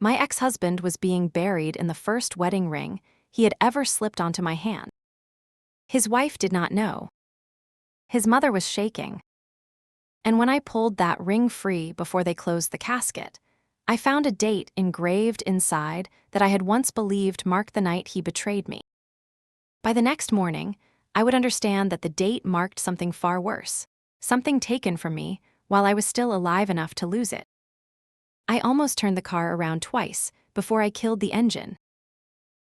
My ex-husband was being buried in the first wedding ring he had ever slipped onto my hand. His wife did not know. His mother was shaking. And when I pulled that ring free before they closed the casket, I found a date engraved inside that I had once believed marked the night he betrayed me. By the next morning, I would understand that the date marked something far worse, something taken from me while I was still alive enough to lose it. I almost turned the car around twice before I killed the engine.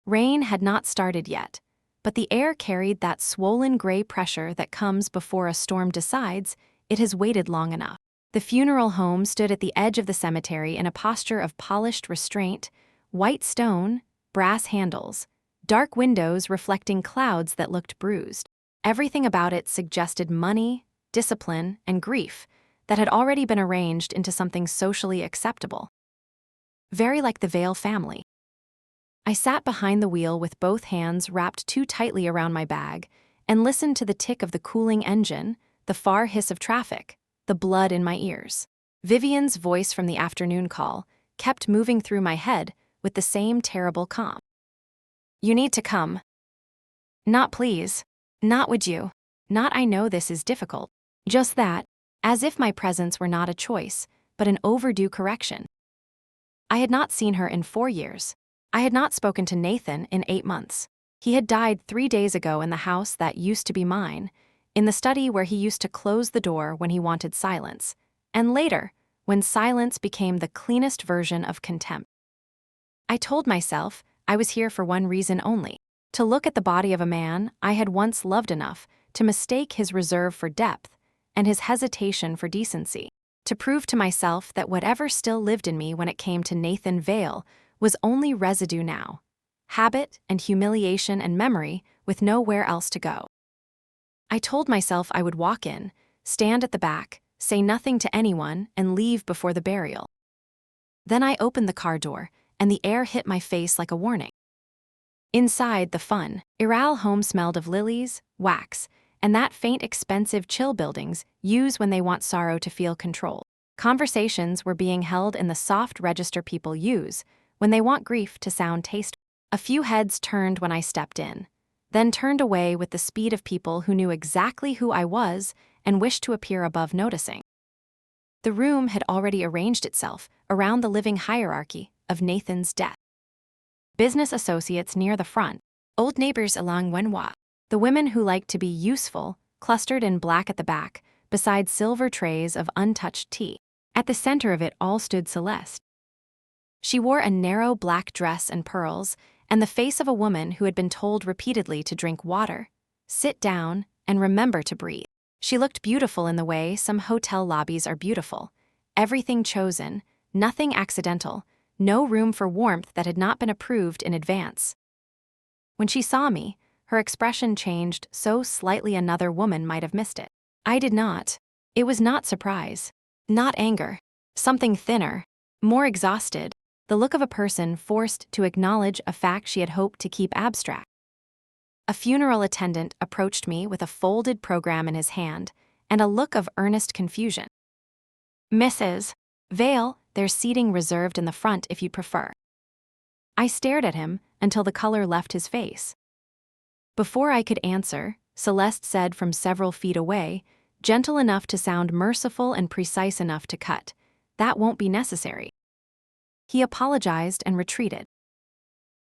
Rain had not started yet, but the air carried that swollen gray pressure that comes before a storm decides it has waited long enough. The funeral home stood at the edge of the cemetery in a posture of polished restraint, white stone, brass handles, dark windows reflecting clouds that looked bruised. Everything about it suggested money, discipline, and grief that had already been arranged into something socially acceptable. Very like the Vale family. I sat behind the wheel with both hands wrapped too tightly around my bag and listened to the tick of the cooling engine, the far hiss of traffic, the blood in my ears. Vivian's voice from the afternoon call kept moving through my head with the same terrible calm. You need to come. Not please. Not would you. Not I know this is difficult. Just that, as if my presence were not a choice, but an overdue correction. I had not seen her in 4 years. I had not spoken to Nathan in 8 months. He had died 3 days ago in the house that used to be mine, in the study where he used to close the door when he wanted silence, and later, when silence became the cleanest version of contempt. I told myself I was here for one reason only, to look at the body of a man I had once loved enough to mistake his reserve for depth and his hesitation for decency, to prove to myself that whatever still lived in me when it came to Nathan Vale was only residue now, habit and humiliation and memory with nowhere else to go. I told myself I would walk in, stand at the back, say nothing to anyone, and leave before the burial. Then I opened the car door, and the air hit my face like a warning. Inside, the fun, Iral home smelled of lilies, wax, and that faint expensive chill buildings use when they want sorrow to feel control. Conversations were being held in the soft register people use when they want grief to sound tasteful. A few heads turned when I stepped in, then turned away with the speed of people who knew exactly who I was and wished to appear above noticing. The room had already arranged itself around the living hierarchy of Nathan's death. Business associates near the front, old neighbors along Wenhua, the women who liked to be useful, clustered in black at the back, beside silver trays of untouched tea. At the center of it all stood Celeste. She wore a narrow black dress and pearls, and the face of a woman who had been told repeatedly to drink water, sit down, and remember to breathe. She looked beautiful in the way some hotel lobbies are beautiful. Everything chosen, nothing accidental, no room for warmth that had not been approved in advance. When she saw me, her expression changed so slightly another woman might have missed it. I did not. It was not surprise, not anger, something thinner, more exhausted, the look of a person forced to acknowledge a fact she had hoped to keep abstract. A funeral attendant approached me with a folded program in his hand and a look of earnest confusion. Mrs. Vale, there's seating reserved in the front if you'd prefer. I stared at him until the color left his face. Before I could answer, Celeste said from several feet away, gentle enough to sound merciful and precise enough to cut, "That won't be necessary." He apologized and retreated.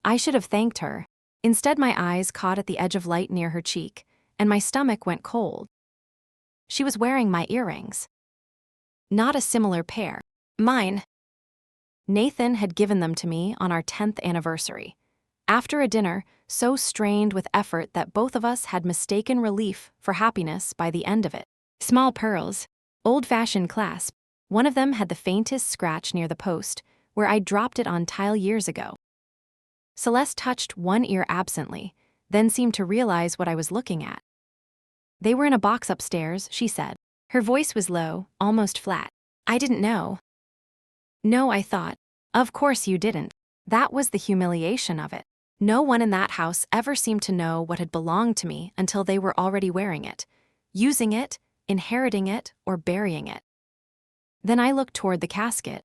I should have thanked her. Instead, my eyes caught at the edge of light near her cheek, and my stomach went cold. She was wearing my earrings. Not a similar pair. Mine. Nathan had given them to me on our 10th anniversary, after a dinner so strained with effort that both of us had mistaken relief for happiness by the end of it. Small pearls, old-fashioned clasp. One of them had the faintest scratch near the post, where I'd dropped it on tile years ago. Celeste touched one ear absently, then seemed to realize what I was looking at. They were in a box upstairs, she said. Her voice was low, almost flat. I didn't know. No, I thought. Of course you didn't. That was the humiliation of it. No one in that house ever seemed to know what had belonged to me until they were already wearing it, using it, inheriting it, or burying it. Then I looked toward the casket.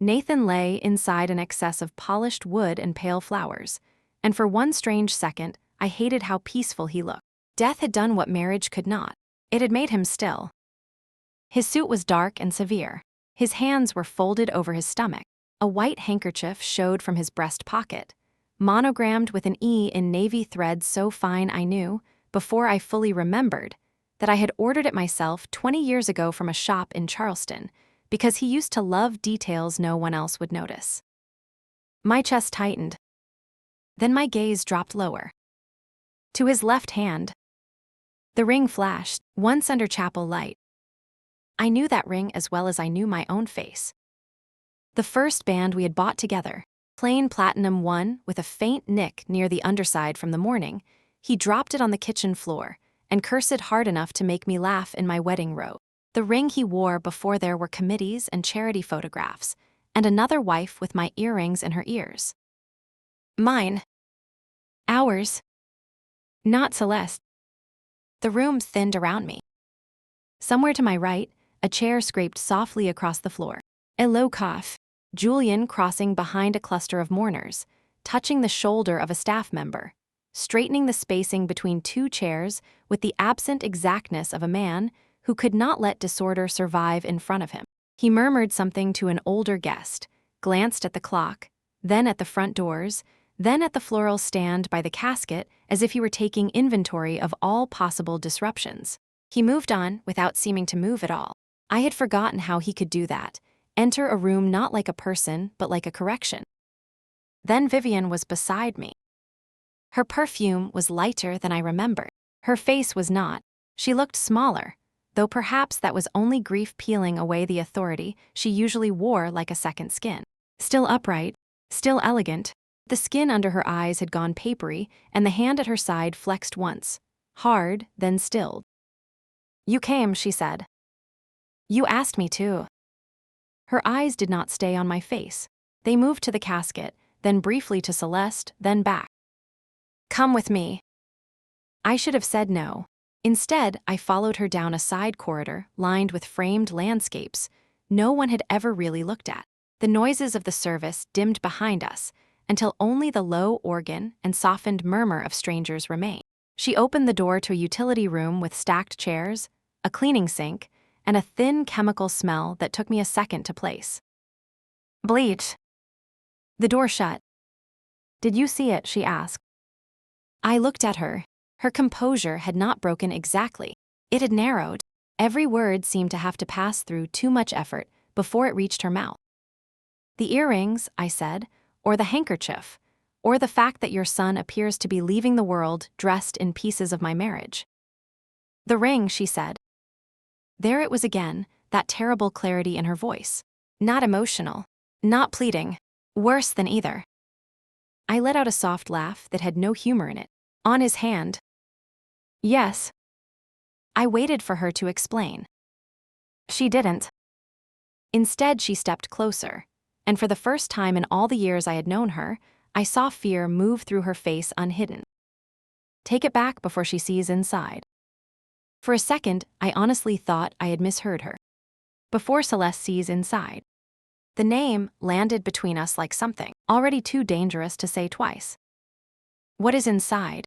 Nathan lay inside an excess of polished wood and pale flowers, and for one strange second, I hated how peaceful he looked. Death had done what marriage could not. It had made him still. His suit was dark and severe. His hands were folded over his stomach. A white handkerchief showed from his breast pocket, monogrammed with an E in navy thread so fine I knew, before I fully remembered, that I had ordered it myself 20 years ago from a shop in Charleston, because he used to love details no one else would notice. My chest tightened. Then my gaze dropped lower. To his left hand. The ring flashed, once under chapel light. I knew that ring as well as I knew my own face. The first band we had bought together, plain platinum one with a faint nick near the underside from the morning, he dropped it on the kitchen floor and cursed it hard enough to make me laugh in my wedding robe. The ring he wore before there were committees and charity photographs, and another wife with my earrings in her ears. Mine. Ours. Not Celeste. The room thinned around me. Somewhere to my right, a chair scraped softly across the floor. A low cough. Julian crossing behind a cluster of mourners, touching the shoulder of a staff member, straightening the spacing between two chairs with the absent exactness of a man who could not let disorder survive in front of him. He murmured something to an older guest, glanced at the clock, then at the front doors, then at the floral stand by the casket as if he were taking inventory of all possible disruptions. He moved on without seeming to move at all. I had forgotten how he could do that. Enter a room not like a person, but like a correction. Then Vivian was beside me. Her perfume was lighter than I remembered. Her face was not. She looked smaller, though perhaps that was only grief peeling away the authority she usually wore like a second skin. Still upright, still elegant, the skin under her eyes had gone papery, and the hand at her side flexed once, hard, then stilled. "You came," she said. "You asked me to." Her eyes did not stay on my face. They moved to the casket, then briefly to Celeste, then back. "Come with me." I should have said no. Instead, I followed her down a side corridor lined with framed landscapes no one had ever really looked at. The noises of the service dimmed behind us until only the low organ and softened murmur of strangers remained. She opened the door to a utility room with stacked chairs, a cleaning sink, and a thin chemical smell that took me a second to place. "Bleach." The door shut. "Did you see it?" she asked. I looked at her. Her composure had not broken exactly. It had narrowed. Every word seemed to have to pass through too much effort before it reached her mouth. "The earrings," I said, "or the handkerchief, or the fact that your son appears to be leaving the world dressed in pieces of my marriage." "The ring," she said. There it was again, that terrible clarity in her voice. Not emotional, not pleading, worse than either. I let out a soft laugh that had no humor in it. "On his hand." "Yes." I waited for her to explain. She didn't. Instead, she stepped closer, and for the first time in all the years I had known her, I saw fear move through her face unhidden. "Take it back before she sees inside." For a second, I honestly thought I had misheard her. "Before Celeste sees inside." The name landed between us like something already too dangerous to say twice. "What is inside?"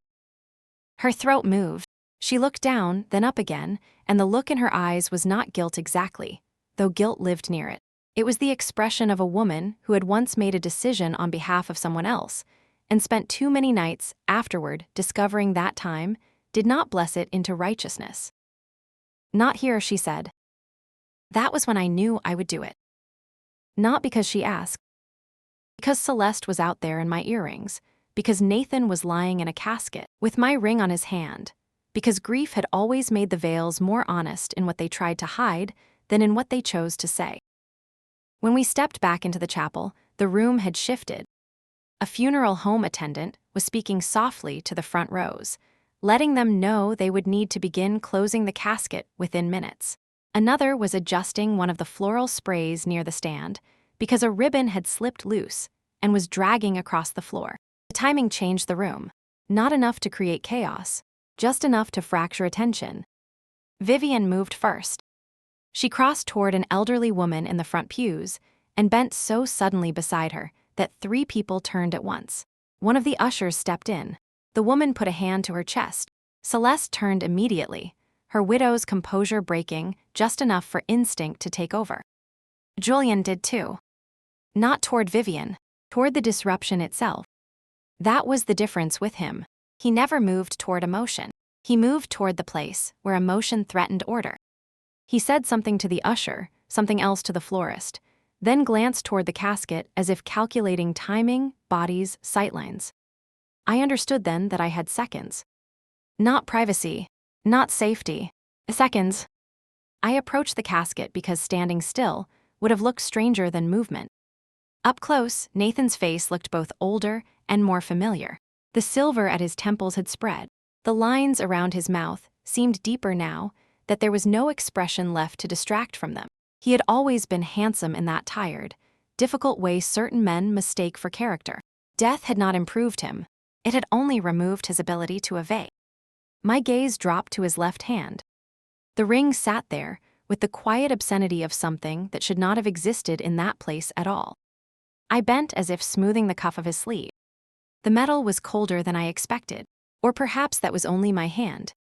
Her throat moved. She looked down, then up again, and the look in her eyes was not guilt exactly, though guilt lived near it. It was the expression of a woman who had once made a decision on behalf of someone else, and spent too many nights afterward discovering that time did not bless it into righteousness. "Not here," she said. That was when I knew I would do it. Not because she asked. Because Celeste was out there in my earrings. Because Nathan was lying in a casket with my ring on his hand. Because grief had always made the veils more honest in what they tried to hide than in what they chose to say. When we stepped back into the chapel, the room had shifted. A funeral home attendant was speaking softly to the front rows, letting them know they would need to begin closing the casket within minutes. Another was adjusting one of the floral sprays near the stand because a ribbon had slipped loose and was dragging across the floor. The timing changed the room. Not enough to create chaos, just enough to fracture attention. Vivian moved first. She crossed toward an elderly woman in the front pews and bent so suddenly beside her that 3 people turned at once. One of the ushers stepped in. The woman put a hand to her chest. Celeste turned immediately, her widow's composure breaking just enough for instinct to take over. Julian did too. Not toward Vivian, toward the disruption itself. That was the difference with him. He never moved toward emotion. He moved toward the place where emotion threatened order. He said something to the usher, something else to the florist, then glanced toward the casket as if calculating timing, bodies, sightlines. I understood then that I had seconds. Not privacy, not safety. Seconds. I approached the casket because standing still would have looked stranger than movement. Up close, Nathan's face looked both older and more familiar. The silver at his temples had spread. The lines around his mouth seemed deeper now that there was no expression left to distract from them. He had always been handsome in that tired, difficult way certain men mistake for character. Death had not improved him. It had only removed his ability to evade. My gaze dropped to his left hand. The ring sat there with the quiet obscenity of something that should not have existed in that place at all. I bent as if smoothing the cuff of his sleeve. The metal was colder than I expected, or perhaps that was only my hand.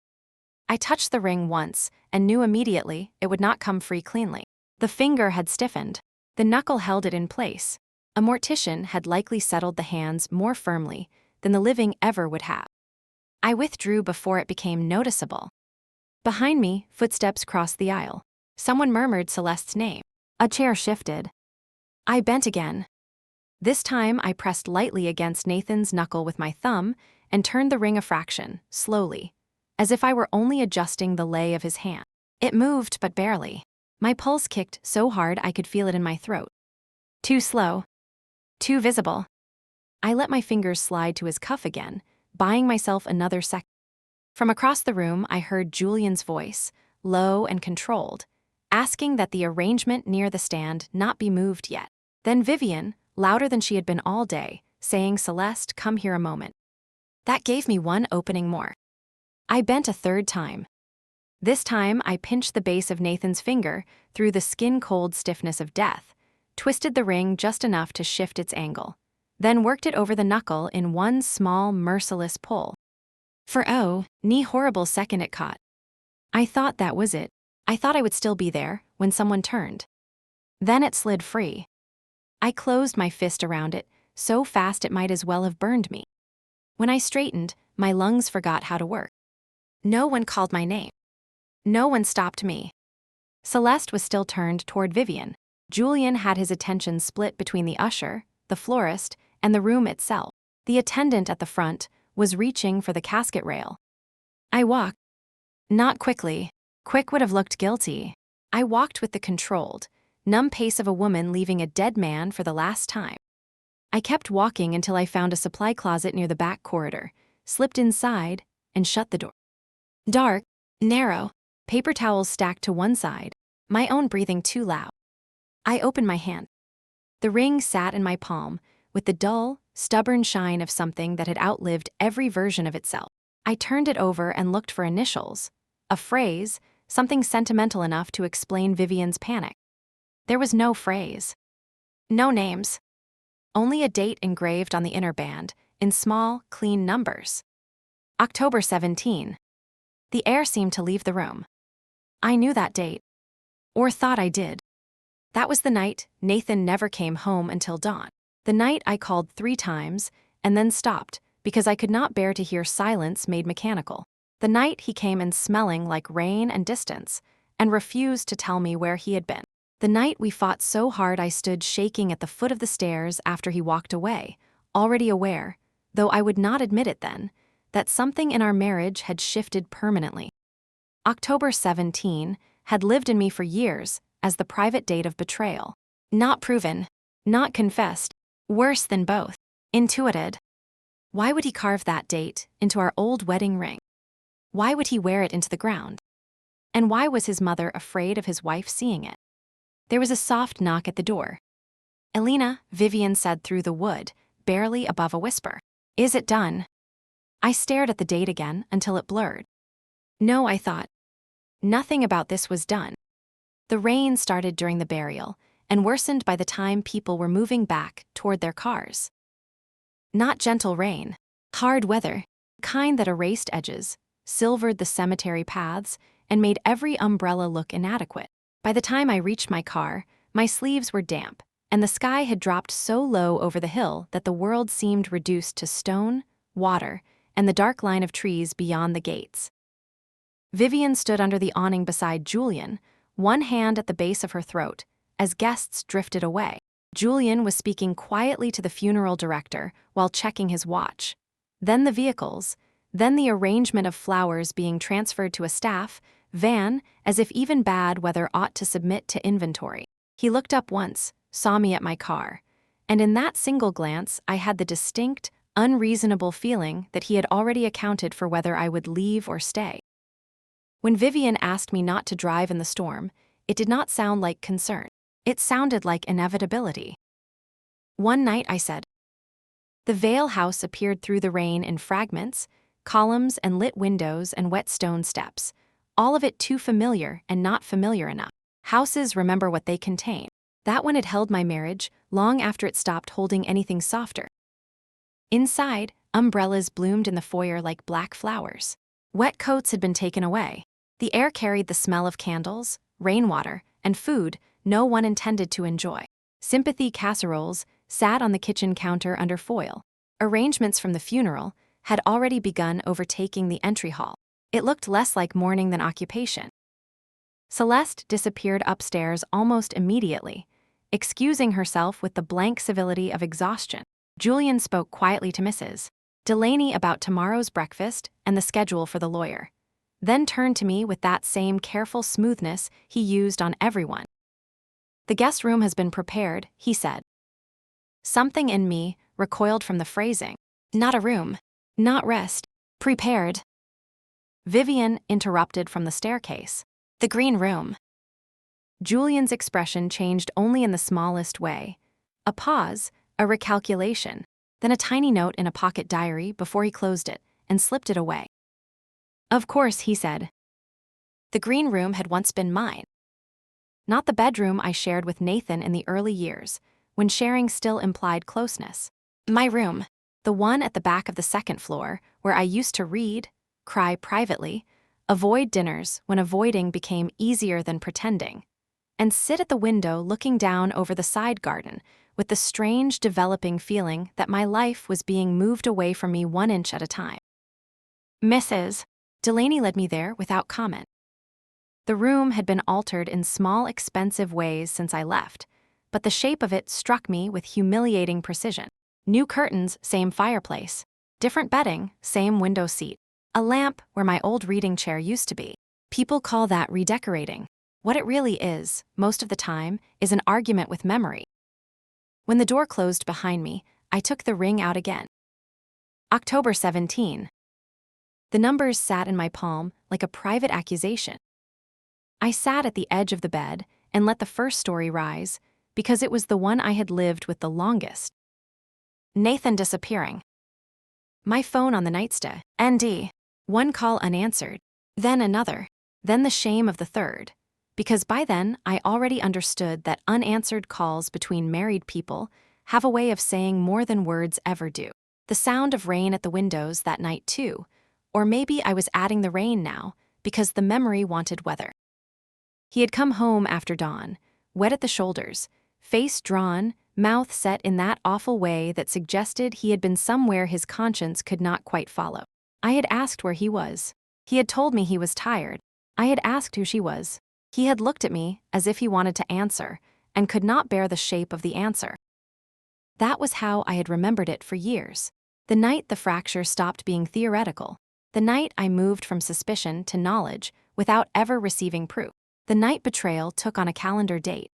I touched the ring once and knew immediately it would not come free cleanly. The finger had stiffened. The knuckle held it in place. A mortician had likely settled the hands more firmly than the living ever would have. I withdrew before it became noticeable. Behind me, footsteps crossed the aisle. Someone murmured Celeste's name. A chair shifted. I bent again. This time I pressed lightly against Nathan's knuckle with my thumb and turned the ring a fraction, slowly, as if I were only adjusting the lay of his hand. It moved, but barely. My pulse kicked so hard I could feel it in my throat. Too slow. Too visible. I let my fingers slide to his cuff again, buying myself another second. From across the room I heard Julian's voice, low and controlled, asking that the arrangement near the stand not be moved yet. Then Vivian, louder than she had been all day, saying, "Celeste, come here a moment." That gave me one opening more. I bent a third time. This time I pinched the base of Nathan's finger through the skin-cold stiffness of death, twisted the ring just enough to shift its angle, then worked it over the knuckle in one small, merciless pull. For knee horrible second it caught. I thought that was it. I thought I would still be there when someone turned. Then it slid free. I closed my fist around it, so fast it might as well have burned me. When I straightened, my lungs forgot how to work. No one called my name. No one stopped me. Celeste was still turned toward Vivian. Julian had his attention split between the usher, the florist, and the room itself. The attendant at the front was reaching for the casket rail. I walked. Not quickly. Quick would have looked guilty. I walked with the controlled, numb pace of a woman leaving a dead man for the last time. I kept walking until I found a supply closet near the back corridor, slipped inside, and shut the door. Dark, narrow, paper towels stacked to one side, my own breathing too loud. I opened my hand. The ring sat in my palm, with the dull, stubborn shine of something that had outlived every version of itself. I turned it over and looked for initials, a phrase, something sentimental enough to explain Vivian's panic. There was no phrase. No names. Only a date engraved on the inner band, in small, clean numbers. October 17. The air seemed to leave the room. I knew that date. Or thought I did. That was the night Nathan never came home until dawn. The night I called 3 times, and then stopped, because I could not bear to hear silence made mechanical. The night he came in smelling like rain and distance, and refused to tell me where he had been. The night we fought so hard I stood shaking at the foot of the stairs after he walked away, already aware, though I would not admit it then, that something in our marriage had shifted permanently. October 17 had lived in me for years as the private date of betrayal. Not proven, not confessed, worse than both, intuited. Why would he carve that date into our old wedding ring? Why would he wear it into the ground? And why was his mother afraid of his wife seeing it? There was a soft knock at the door. "Elena," Vivian said through the wood, barely above a whisper. "Is it done?" I stared at the date again until it blurred. No, I thought. Nothing about this was done. The rain started during the burial, and worsened by the time people were moving back toward their cars. Not gentle rain. Hard weather, kind that erased edges, silvered the cemetery paths, and made every umbrella look inadequate. By the time I reached my car, my sleeves were damp, and the sky had dropped so low over the hill that the world seemed reduced to stone, water, and the dark line of trees beyond the gates. Vivian stood under the awning beside Julian, one hand at the base of her throat, as guests drifted away. Julian was speaking quietly to the funeral director while checking his watch. Then the vehicles, then the arrangement of flowers being transferred to a staff van, as if even bad weather ought to submit to inventory. He looked up once, saw me at my car, and in that single glance I had the distinct, unreasonable feeling that he had already accounted for whether I would leave or stay. When Vivian asked me not to drive in the storm, it did not sound like concern. It sounded like inevitability. One night I said. The Vale house appeared through the rain in fragments, columns and lit windows and wet stone steps, all of it too familiar and not familiar enough. Houses remember what they contain. That one had held my marriage long after it stopped holding anything softer. Inside, umbrellas bloomed in the foyer like black flowers. Wet coats had been taken away. The air carried the smell of candles, rainwater, and food no one intended to enjoy. Sympathy casseroles sat on the kitchen counter under foil. Arrangements from the funeral had already begun overtaking the entry hall. It looked less like mourning than occupation. Celeste disappeared upstairs almost immediately, excusing herself with the blank civility of exhaustion. Julian spoke quietly to Mrs. Delaney about tomorrow's breakfast and the schedule for the lawyer, then turned to me with that same careful smoothness he used on everyone. The guest room has been prepared, he said. Something in me recoiled from the phrasing. Not a room. Not rest. Prepared. Vivian interrupted from the staircase. The green room. Julian's expression changed only in the smallest way. A pause, a recalculation, then a tiny note in a pocket diary before he closed it and slipped it away. Of course, he said. The green room had once been mine. Not the bedroom I shared with Nathan in the early years, when sharing still implied closeness. My room, the one at the back of the second floor, where I used to read, cry privately, avoid dinners when avoiding became easier than pretending, and sit at the window looking down over the side garden with the strange developing feeling that my life was being moved away from me 1 inch at a time. Mrs. Delaney led me there without comment. The room had been altered in small, expensive ways since I left, but the shape of it struck me with humiliating precision. New curtains, same fireplace. Different bedding, same window seat. A lamp where my old reading chair used to be. People call that redecorating. What it really is, most of the time, is an argument with memory. When the door closed behind me, I took the ring out again. October 17. The numbers sat in my palm like a private accusation. I sat at the edge of the bed and let the first story rise, because it was the one I had lived with the longest. Nathan disappearing. My phone on the nightstand. ND. One call unanswered. Then another. Then the shame of the third. Because by then I already understood that unanswered calls between married people have a way of saying more than words ever do. The sound of rain at the windows that night too, or maybe I was adding the rain now because the memory wanted weather. He had come home after dawn, wet at the shoulders, face drawn, mouth set in that awful way that suggested he had been somewhere his conscience could not quite follow. I had asked where he was. He had told me he was tired. I had asked who she was. He had looked at me as if he wanted to answer and could not bear the shape of the answer. That was how I had remembered it for years. The night the fracture stopped being theoretical. The night I moved from suspicion to knowledge without ever receiving proof. The night betrayal took on a calendar date.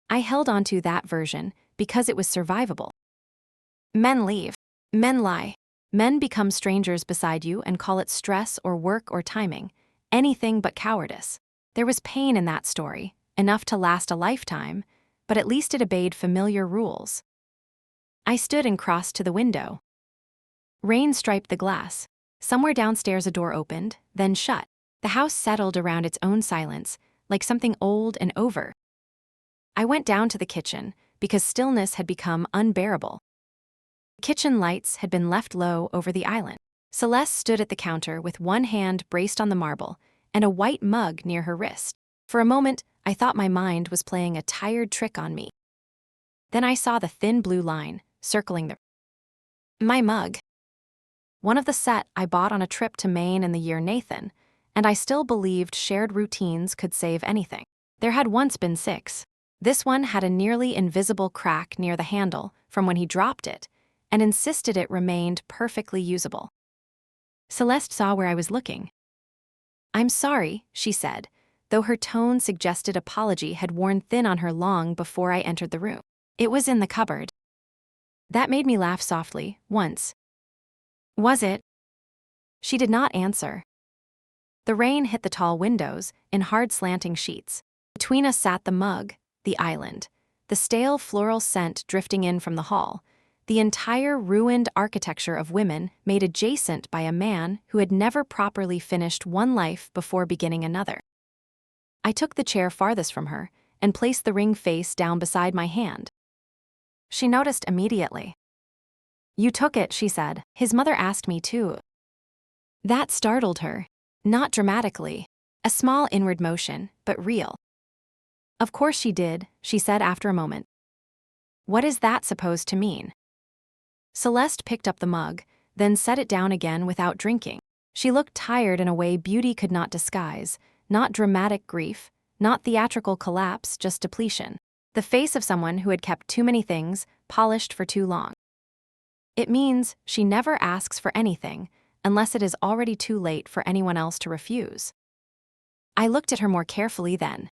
I held on to that version because it was survivable. Men leave. Men lie. Men become strangers beside you and call it stress or work or timing, anything but cowardice. There was pain in that story, enough to last a lifetime, but at least it obeyed familiar rules. I stood and crossed to the window. Rain striped the glass. Somewhere downstairs a door opened, then shut. The house settled around its own silence, like something old and over. I went down to the kitchen because stillness had become unbearable. Kitchen lights had been left low over the island. Celeste stood at the counter with one hand braced on the marble and a white mug near her wrist. For a moment, I thought my mind was playing a tired trick on me. Then I saw the thin blue line circling my mug. One of the set I bought on a trip to Maine in the year Nathan, and I still believed shared routines could save anything. There had once been 6. This one had a nearly invisible crack near the handle from when he dropped it, and insisted it remained perfectly usable. Celeste saw where I was looking. "I'm sorry," she said, though her tone suggested apology had worn thin on her long before I entered the room. "It was in the cupboard." That made me laugh softly, once. "Was it?" She did not answer. The rain hit the tall windows in hard slanting sheets. Between us sat the mug, the island, the stale floral scent drifting in from the hall, the entire ruined architecture of women made adjacent by a man who had never properly finished one life before beginning another. I took the chair farthest from her and placed the ring face down beside my hand. She noticed immediately. "You took it," she said. "His mother asked me too." That startled her. Not dramatically. A small inward motion, but real. "Of course she did," she said after a moment. "What is that supposed to mean?" Celeste picked up the mug, then set it down again without drinking. She looked tired in a way beauty could not disguise, not dramatic grief, not theatrical collapse, just depletion. The face of someone who had kept too many things polished for too long. It means she never asks for anything unless it is already too late for anyone else to refuse. I looked at her more carefully then.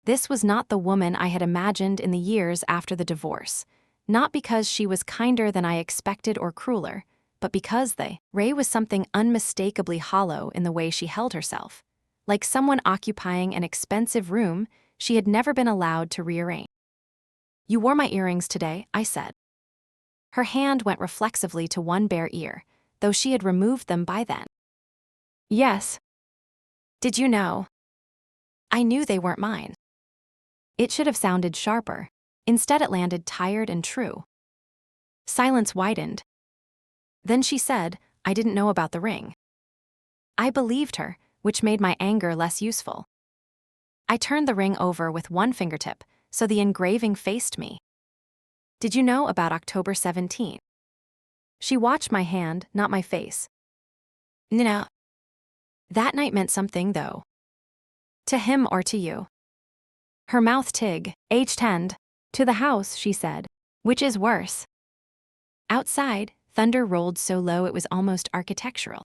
This was not the woman I had imagined in the years after the divorce, not because she was kinder than I expected or crueler, but because Ray was something unmistakably hollow in the way she held herself, like someone occupying an expensive room she had never been allowed to rearrange. "You wore my earrings today," I said. Her hand went reflexively to one bare ear, though she had removed them by then. "Yes." "Did you know?" I knew they weren't mine. It should have sounded sharper. Instead it landed tired and true. Silence widened. Then she said, "I didn't know about the ring." I believed her, which made my anger less useful. I turned the ring over with one fingertip, so the engraving faced me. "Did you know about October 17th? She watched my hand, not my face. "No." "That night meant something, though." "To him or to you?" Her mouth aged. "To the house," she said. "Which is worse?" Outside, thunder rolled so low it was almost architectural.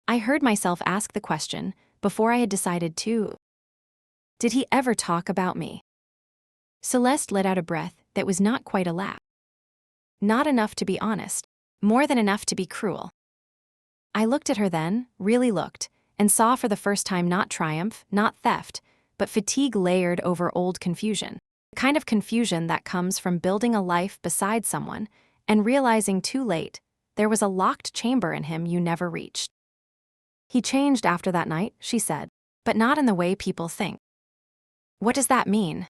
I heard myself ask the question before I had decided to. Did he ever talk about me? Celeste let out a breath that was not quite a laugh. Not enough to be honest, more than enough to be cruel. I looked at her then, really looked, and saw for the first time not triumph, not theft, but fatigue layered over old confusion. The kind of confusion that comes from building a life beside someone and realizing too late there was a locked chamber in him you never reached. "He changed after that night," she said, "but not in the way people think." "What does that mean?"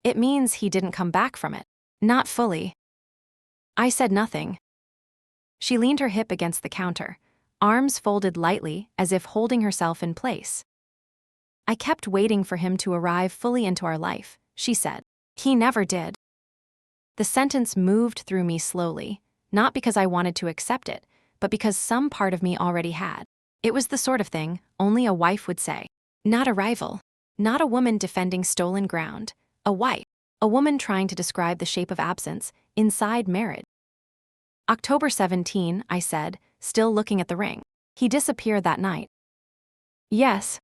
"It means he didn't come back from it. Not fully." I said nothing. She leaned her hip against the counter, arms folded lightly as if holding herself in place. "I kept waiting for him to arrive fully into our life," she said. "He never did." The sentence moved through me slowly, not because I wanted to accept it, but because some part of me already had. It was the sort of thing only a wife would say. Not a rival, not a woman defending stolen ground, a wife, a woman trying to describe the shape of absence inside marriage. "October 17, I said, still looking at the ring. "He disappeared that night." "Yes."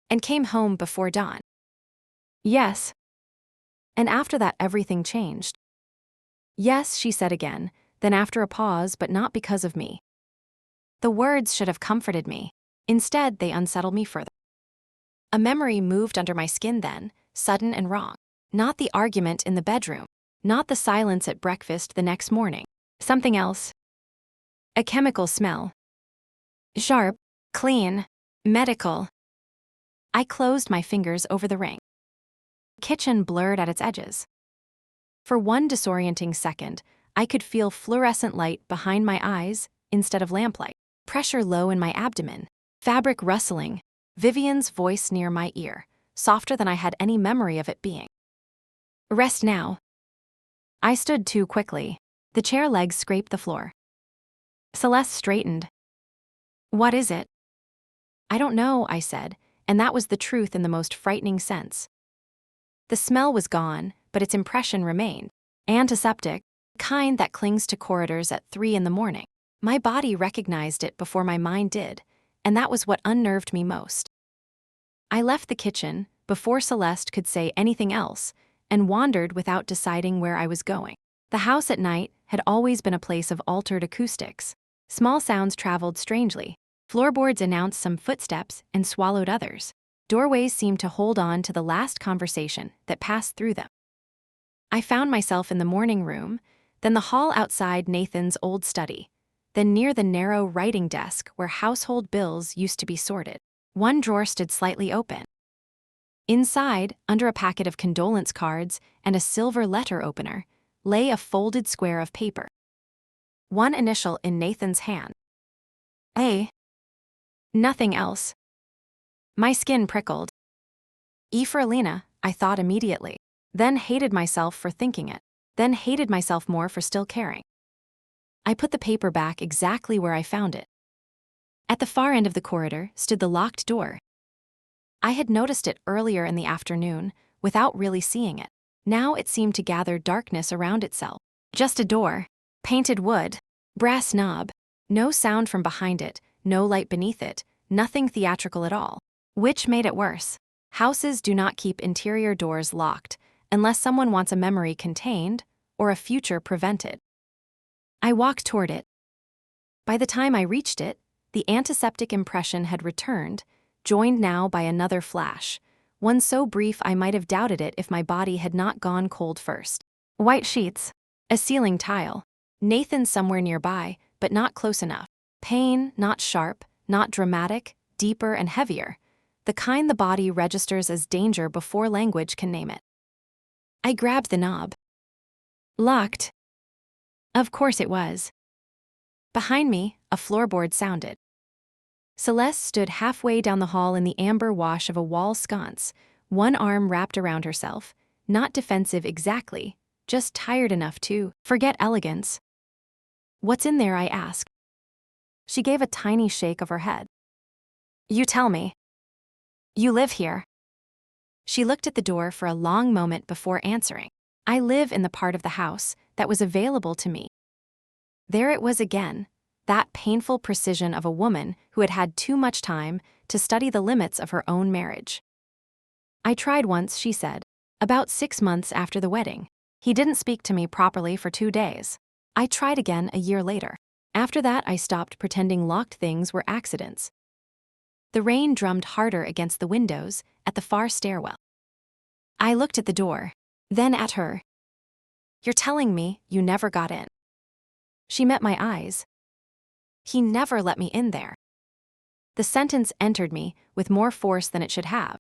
"And came home before dawn." "Yes." "And after that everything changed." "Yes," she said again, then after a pause, but not because of me. The words should have comforted me. Instead, they unsettled me further. A memory moved under my skin then, sudden and wrong. Not the argument in the bedroom. Not the silence at breakfast the next morning. Something else. A chemical smell. Sharp, clean, medical. I closed my fingers over the ring. Kitchen blurred at its edges. For one disorienting second, I could feel fluorescent light behind my eyes instead of lamplight, pressure low in my abdomen, fabric rustling, Vivian's voice near my ear, softer than I had any memory of it being. Rest now. I stood too quickly. The chair legs scraped the floor. Celeste straightened. What is it? I don't know, I said, and that was the truth in the most frightening sense. The smell was gone, but its impression remained. Antiseptic, kind that clings to corridors at 3 in the morning. My body recognized it before my mind did, and that was what unnerved me most. I left the kitchen before Celeste could say anything else and wandered without deciding where I was going. The house at night had always been a place of altered acoustics. Small sounds traveled strangely. Floorboards announced some footsteps and swallowed others. Doorways seemed to hold on to the last conversation that passed through them. I found myself in the morning room, then the hall outside Nathan's old study, then near the narrow writing desk where household bills used to be sorted. One drawer stood slightly open. Inside, under a packet of condolence cards and a silver letter opener, lay a folded square of paper. One initial in Nathan's hand. A. Nothing else. My skin prickled. E for Elena, I thought immediately. Then hated myself for thinking it. Then hated myself more for still caring. I put the paper back exactly where I found it. At the far end of the corridor stood the locked door. I had noticed it earlier in the afternoon, without really seeing it. Now it seemed to gather darkness around itself. Just a door, painted wood, brass knob, no sound from behind it, no light beneath it, nothing theatrical at all. Which made it worse. Houses do not keep interior doors locked unless someone wants a memory contained or a future prevented. I walked toward it. By the time I reached it, the antiseptic impression had returned, joined now by another flash, one so brief I might have doubted it if my body had not gone cold first. White sheets, a ceiling tile, Nathan somewhere nearby, but not close enough. Pain, not sharp, not dramatic, deeper and heavier, the kind the body registers as danger before language can name it. I grabbed the knob. Locked. Of course it was. Behind me, a floorboard sounded. Celeste stood halfway down the hall in the amber wash of a wall sconce, one arm wrapped around herself, not defensive exactly, just tired enough to forget elegance. What's in there? I asked. She gave a tiny shake of her head. You tell me. You live here. She looked at the door for a long moment before answering. I live in the part of the house that was available to me. There it was again, that painful precision of a woman who had had too much time to study the limits of her own marriage. I tried once, she said, about 6 months after the wedding. He didn't speak to me properly for 2 days. I tried again a year later. After that, I stopped pretending locked things were accidents. The rain drummed harder against the windows at the far stairwell. I looked at the door, then at her. You're telling me you never got in? She met my eyes. He never let me in there. The sentence entered me with more force than it should have.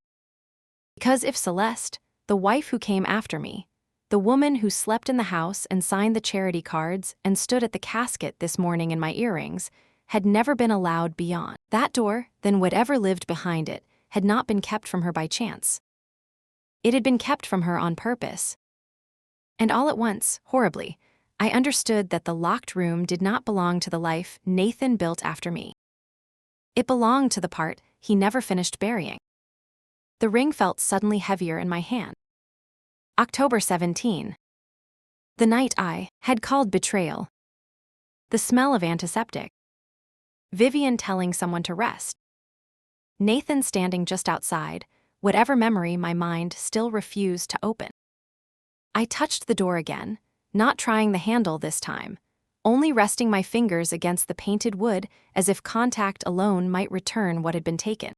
Because if Celeste, the wife who came after me, the woman who slept in the house and signed the charity cards and stood at the casket this morning in my earrings, had never been allowed beyond that door, then whatever lived behind it had not been kept from her by chance. It had been kept from her on purpose. And all at once, horribly, I understood that the locked room did not belong to the life Nathan built after me. It belonged to the part he never finished burying. The ring felt suddenly heavier in my hand. October 17. The night I had called betrayal. The smell of antiseptic. Vivian telling someone to rest. Nathan standing just outside, whatever memory my mind still refused to open. I touched the door again, not trying the handle this time, only resting my fingers against the painted wood as if contact alone might return what had been taken.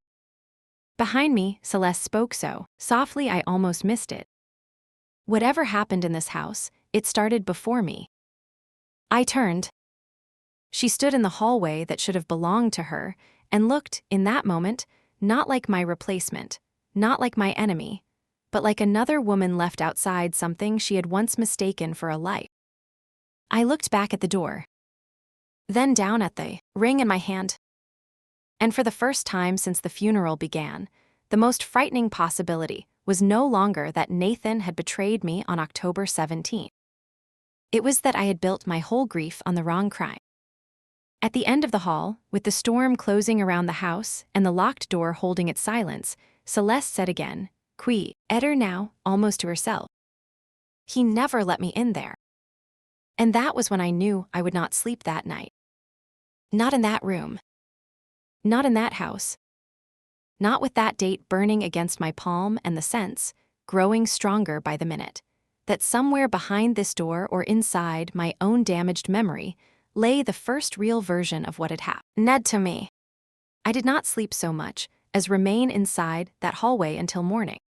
Behind me, Celeste spoke so softly I almost missed it. Whatever happened in this house, it started before me. I turned. She stood in the hallway that should have belonged to her and looked, in that moment, not like my replacement, not like my enemy, but like another woman left outside something she had once mistaken for a life. I looked back at the door, then down at the ring in my hand. And for the first time since the funeral began, the most frightening possibility was no longer that Nathan had betrayed me on October 17th. It was that I had built my whole grief on the wrong crime. At the end of the hall, with the storm closing around the house and the locked door holding its silence, Celeste said again, "Qui, Eder now," almost to herself. He never let me in there. And that was when I knew I would not sleep that night. Not in that room. Not in that house. Not with that date burning against my palm and the sense, growing stronger by the minute, that somewhere behind this door or inside my own damaged memory lay the first real version of what had happened to me. I did not sleep so much as remain inside that hallway until morning.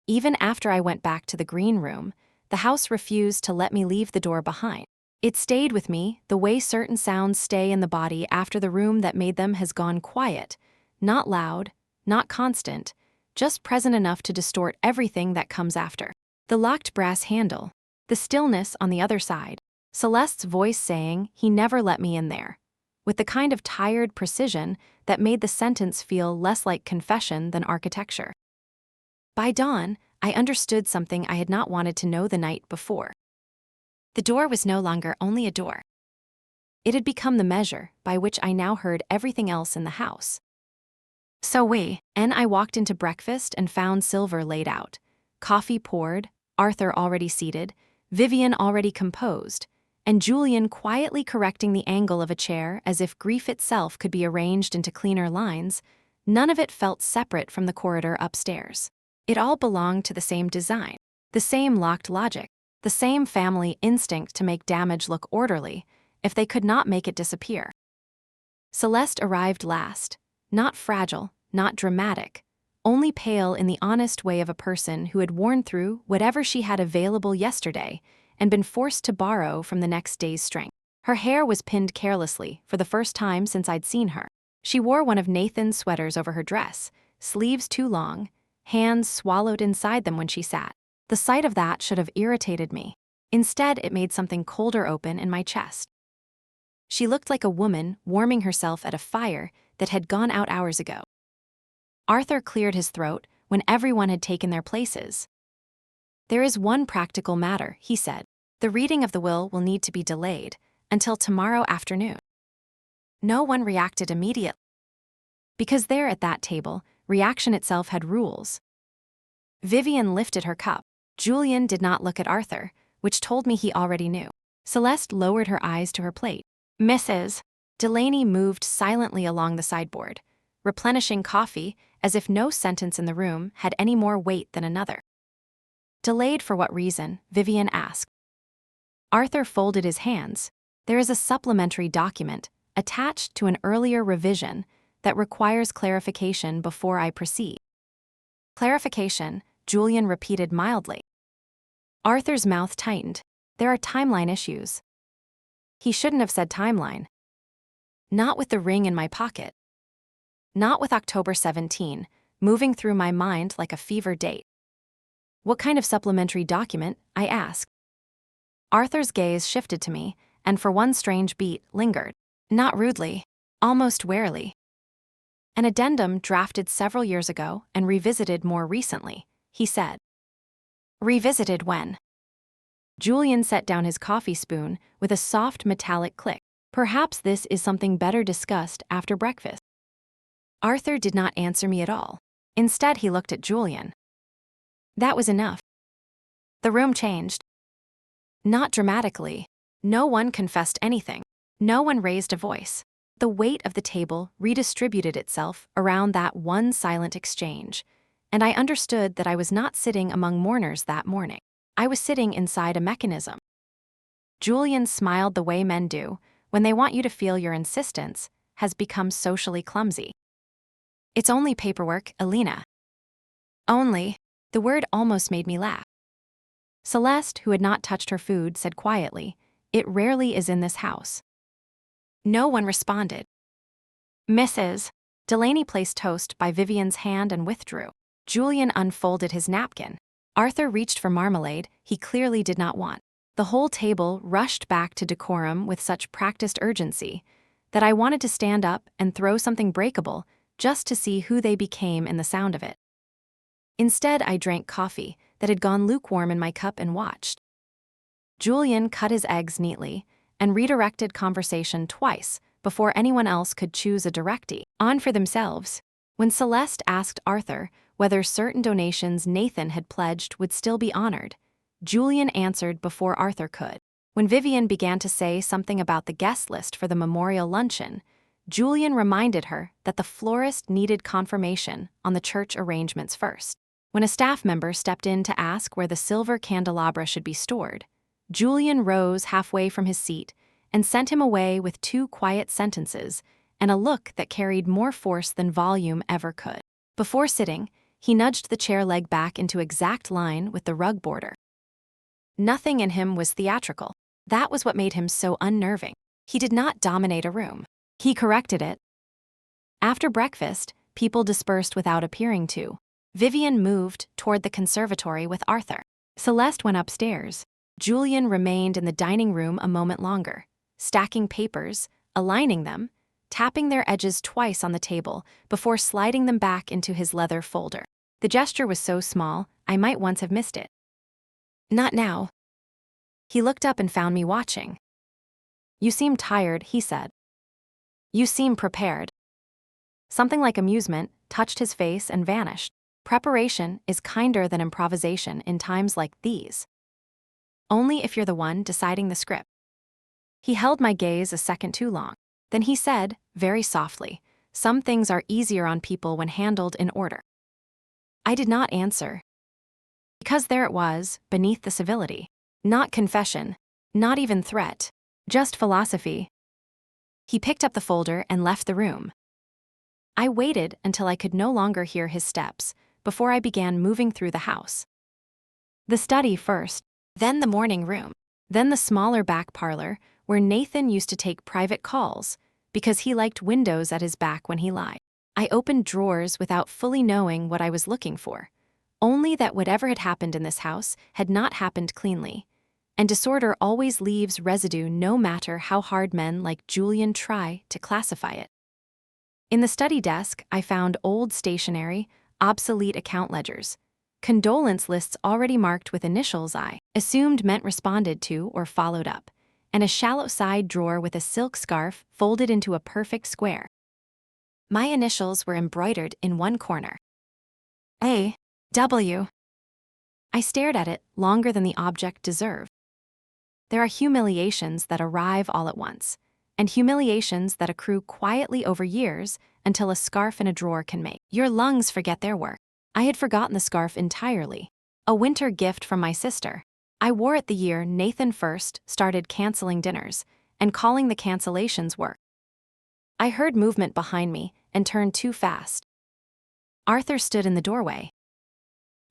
Even after I went back to the green room, the house refused to let me leave the door behind. It stayed with me the way certain sounds stay in the body after the room that made them has gone quiet, not loud, not constant, just present enough to distort everything that comes after. The locked brass handle, the stillness on the other side, Celeste's voice saying he never let me in there, with the kind of tired precision that made the sentence feel less like confession than architecture. By dawn, I understood something I had not wanted to know the night before. The door was no longer only a door. It had become the measure by which I now heard everything else in the house. So I walked into breakfast and found Silver laid out, coffee poured, Arthur already seated, Vivian already composed, and Julian quietly correcting the angle of a chair as if grief itself could be arranged into cleaner lines. None of it felt separate from the corridor upstairs. It all belonged to the same design, the same locked logic, the same family instinct to make damage look orderly, if they could not make it disappear. Celeste arrived last, not fragile, not dramatic, only pale in the honest way of a person who had worn through whatever she had available yesterday and been forced to borrow from the next day's strength. Her hair was pinned carelessly for the first time since I'd seen her. She wore one of Nathan's sweaters over her dress, sleeves too long, hands swallowed inside them when she sat. The sight of that should have irritated me. Instead, it made something colder open in my chest. She looked like a woman warming herself at a fire that had gone out hours ago. Arthur cleared his throat when everyone had taken their places. "There is one practical matter," he said. "The reading of the will need to be delayed until tomorrow afternoon." No one reacted immediately. Because there at that table, reaction itself had rules. Vivian lifted her cup. Julian did not look at Arthur, which told me he already knew. Celeste lowered her eyes to her plate. "Mrs." Delaney moved silently along the sideboard, replenishing coffee as if no sentence in the room had any more weight than another. "Delayed for what reason?" Vivian asked. Arthur folded his hands. "There is a supplementary document attached to an earlier revision that requires clarification before I proceed." "Clarification," Julian repeated mildly. Arthur's mouth tightened. "There are timeline issues." He shouldn't have said timeline. Not with the ring in my pocket. Not with October 17, moving through my mind like a fever date. "What kind of supplementary document?" I asked. Arthur's gaze shifted to me, and for one strange beat, lingered. Not rudely, almost warily. "An addendum drafted several years ago and revisited more recently," he said. "Revisited when?" Julian set down his coffee spoon with a soft metallic click. "Perhaps this is something better discussed after breakfast." Arthur did not answer me at all. Instead, he looked at Julian. That was enough. The room changed. Not dramatically. No one confessed anything. No one raised a voice. The weight of the table redistributed itself around that one silent exchange, and I understood that I was not sitting among mourners that morning. I was sitting inside a mechanism. Julian smiled the way men do when they want you to feel your insistence has become socially clumsy. "It's only paperwork, Elena." "Only." The word almost made me laugh. Celeste, who had not touched her food, said quietly, "It rarely is in this house." No one responded. "Mrs." Delaney placed toast by Vivian's hand and withdrew. Julian unfolded his napkin. Arthur reached for marmalade he clearly did not want. The whole table rushed back to decorum with such practiced urgency that I wanted to stand up and throw something breakable just to see who they became in the sound of it. Instead, I drank coffee that had gone lukewarm in my cup and watched. Julian cut his eggs neatly and redirected conversation twice before anyone else could choose a directee on for themselves. When Celeste asked Arthur whether certain donations Nathan had pledged would still be honored, Julian answered before Arthur could. When Vivian began to say something about the guest list for the memorial luncheon, Julian reminded her that the florist needed confirmation on the church arrangements first. When a staff member stepped in to ask where the silver candelabra should be stored, Julian rose halfway from his seat and sent him away with 2 quiet sentences and a look that carried more force than volume ever could. Before sitting, he nudged the chair leg back into exact line with the rug border. Nothing in him was theatrical. That was what made him so unnerving. He did not dominate a room. He corrected it. After breakfast, people dispersed without appearing to. Vivian moved toward the conservatory with Arthur. Celeste went upstairs. Julian remained in the dining room a moment longer, stacking papers, aligning them, tapping their edges twice on the table before sliding them back into his leather folder. The gesture was so small, I might once have missed it. Not now. He looked up and found me watching. You seem tired, he said. You seem prepared. Something like amusement touched his face and vanished. Preparation is kinder than improvisation in times like these. Only if you're the one deciding the script. He held my gaze a second too long. Then he said, very softly, some things are easier on people when handled in order. I did not answer. Because there it was, beneath the civility. Not confession, not even threat, just philosophy. He picked up the folder and left the room. I waited until I could no longer hear his steps before I began moving through the house. The study first, then the morning room, then the smaller back parlor where Nathan used to take private calls because he liked windows at his back when he lied. I opened drawers without fully knowing what I was looking for, only that whatever had happened in this house had not happened cleanly, and disorder always leaves residue no matter how hard men like Julian try to classify it. In the study desk, I found old stationery, obsolete account ledgers, condolence lists already marked with initials I assumed meant responded to or followed up, and a shallow side drawer with a silk scarf folded into a perfect square. My initials were embroidered in one corner. A. W. I stared at it longer than the object deserved. There are humiliations that arrive all at once, and humiliations that accrue quietly over years until a scarf in a drawer can make your lungs forget their work. I had forgotten the scarf entirely. A winter gift from my sister. I wore it the year Nathan first started canceling dinners and calling the cancellations work. I heard movement behind me and turned too fast. Arthur stood in the doorway.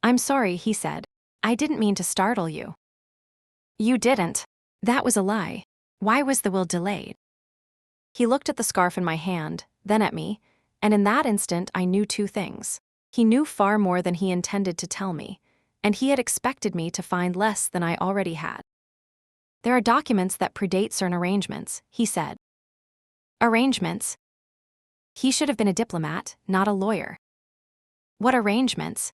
I'm sorry, he said. I didn't mean to startle you. You didn't. That was a lie. Why was the will delayed? He looked at the scarf in my hand, then at me, and in that instant I knew 2 things. He knew far more than he intended to tell me, and he had expected me to find less than I already had. There are documents that predate certain arrangements, he said. Arrangements? He should have been a diplomat, not a lawyer. What arrangements?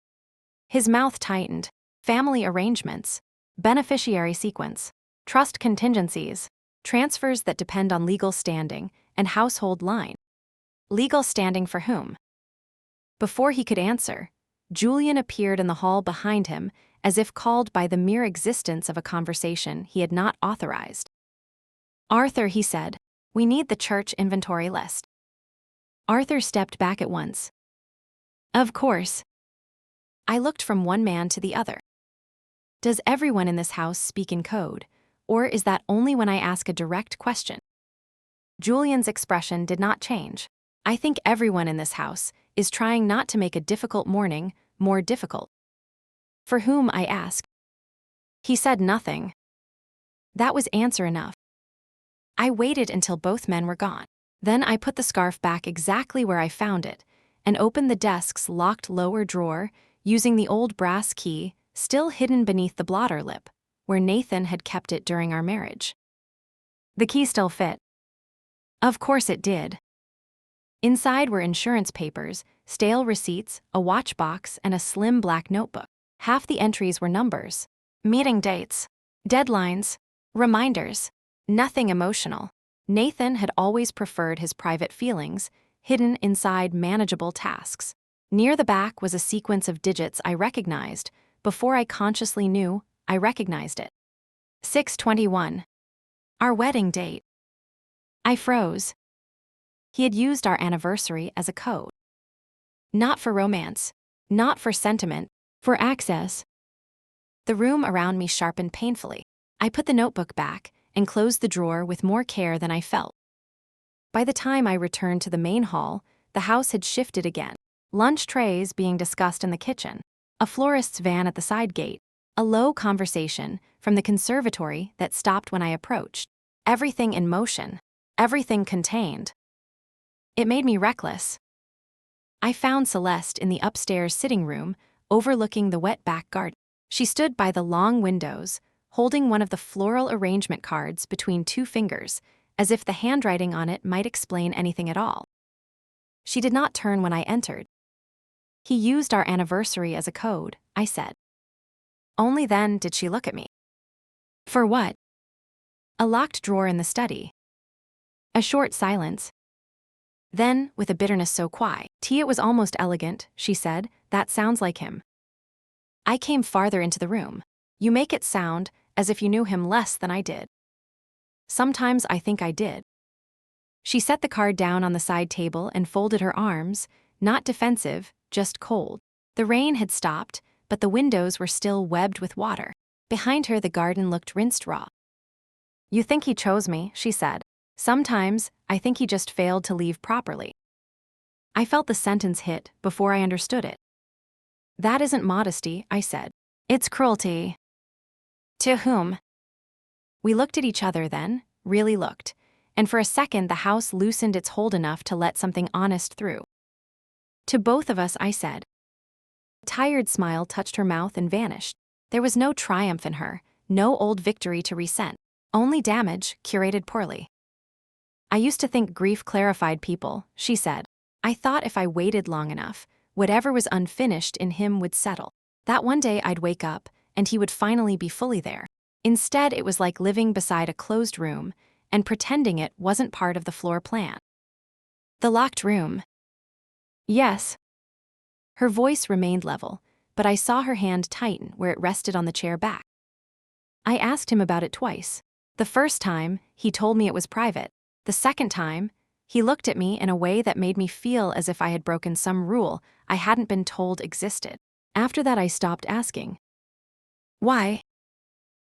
His mouth tightened. Family arrangements, beneficiary sequence, trust contingencies, transfers that depend on legal standing, and household line. Legal standing for whom? Before he could answer, Julian appeared in the hall behind him as if called by the mere existence of a conversation he had not authorized. Arthur, he said, we need the church inventory list. Arthur stepped back at once. Of course. I looked from one man to the other. Does everyone in this house speak in code, or is that only when I ask a direct question? Julian's expression did not change. I think everyone in this house is trying not to make a difficult morning more difficult. For whom, I asked. He said nothing. That was answer enough. I waited until both men were gone. Then I put the scarf back exactly where I found it and opened the desk's locked lower drawer using the old brass key still hidden beneath the blotter lip, where Nathan had kept it during our marriage. The key still fit. Of course it did. Inside were insurance papers, stale receipts, a watch box, and a slim black notebook. Half the entries were numbers, meeting dates, deadlines, reminders, nothing emotional. Nathan had always preferred his private feelings, hidden inside manageable tasks. Near the back was a sequence of digits I recognized, before I consciously knew I recognized it. 6/21. Our wedding date. I froze. He had used our anniversary as a code. Not for romance, not for sentiment, for access. The room around me sharpened painfully. I put the notebook back and closed the drawer with more care than I felt. By the time I returned to the main hall, the house had shifted again. Lunch trays being discussed in the kitchen, a florist's van at the side gate, a low conversation from the conservatory that stopped when I approached. Everything in motion, everything contained. It made me reckless. I found Celeste in the upstairs sitting room, overlooking the wet back garden. She stood by the long windows, holding one of the floral arrangement cards between two fingers, as if the handwriting on it might explain anything at all. She did not turn when I entered. He used our anniversary as a code, I said. Only then did she look at me. For what? A locked drawer in the study. A short silence. Then, with a bitterness so quiet, it was almost elegant, she said, that sounds like him. I came farther into the room. You make it sound as if you knew him less than I did. Sometimes I think I did. She set the card down on the side table and folded her arms, not defensive, just cold. The rain had stopped, but the windows were still webbed with water. Behind her, the garden looked rinsed raw. You think he chose me, she said. Sometimes, I think he just failed to leave properly. I felt the sentence hit before I understood it. That isn't modesty, I said. It's cruelty. To whom? We looked at each other then, really looked, and for a second the house loosened its hold enough to let something honest through. To both of us, I said. A tired smile touched her mouth and vanished. There was no triumph in her, no old victory to resent, only damage curated poorly. I used to think grief clarified people, she said. I thought if I waited long enough, whatever was unfinished in him would settle. That one day I'd wake up, and he would finally be fully there. Instead, it was like living beside a closed room and pretending it wasn't part of the floor plan. The locked room. Yes. Her voice remained level, but I saw her hand tighten where it rested on the chair back. I asked him about it twice. The first time, he told me it was private. The second time, he looked at me in a way that made me feel as if I had broken some rule I hadn't been told existed. After that, I stopped asking. Why?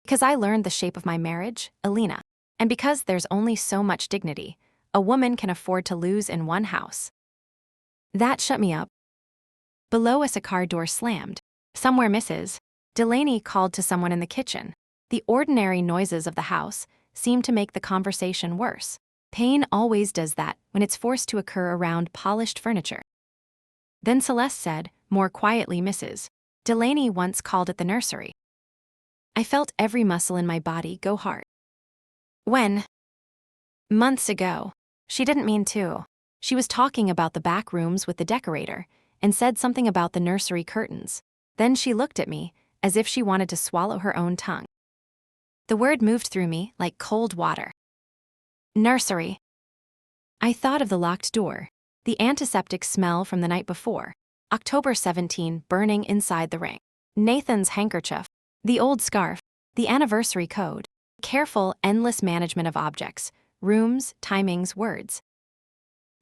Because I learned the shape of my marriage, Elena, and because there's only so much dignity a woman can afford to lose in one house. That shut me up. Below us, a car door slammed. Somewhere Mrs. Delaney called to someone in the kitchen. The ordinary noises of the house seemed to make the conversation worse. Pain always does that when it's forced to occur around polished furniture. Then Celeste said, more quietly, Mrs. Delaney once called at the nursery. I felt every muscle in my body go hard. When? Months ago. She didn't mean to. She was talking about the back rooms with the decorator and said something about the nursery curtains. Then she looked at me as if she wanted to swallow her own tongue. The word moved through me like cold water. Nursery. I thought of the locked door, the antiseptic smell from the night before, October 17 burning inside the ring, Nathan's handkerchief, the old scarf, the anniversary code, careful, endless management of objects, rooms, timings, words.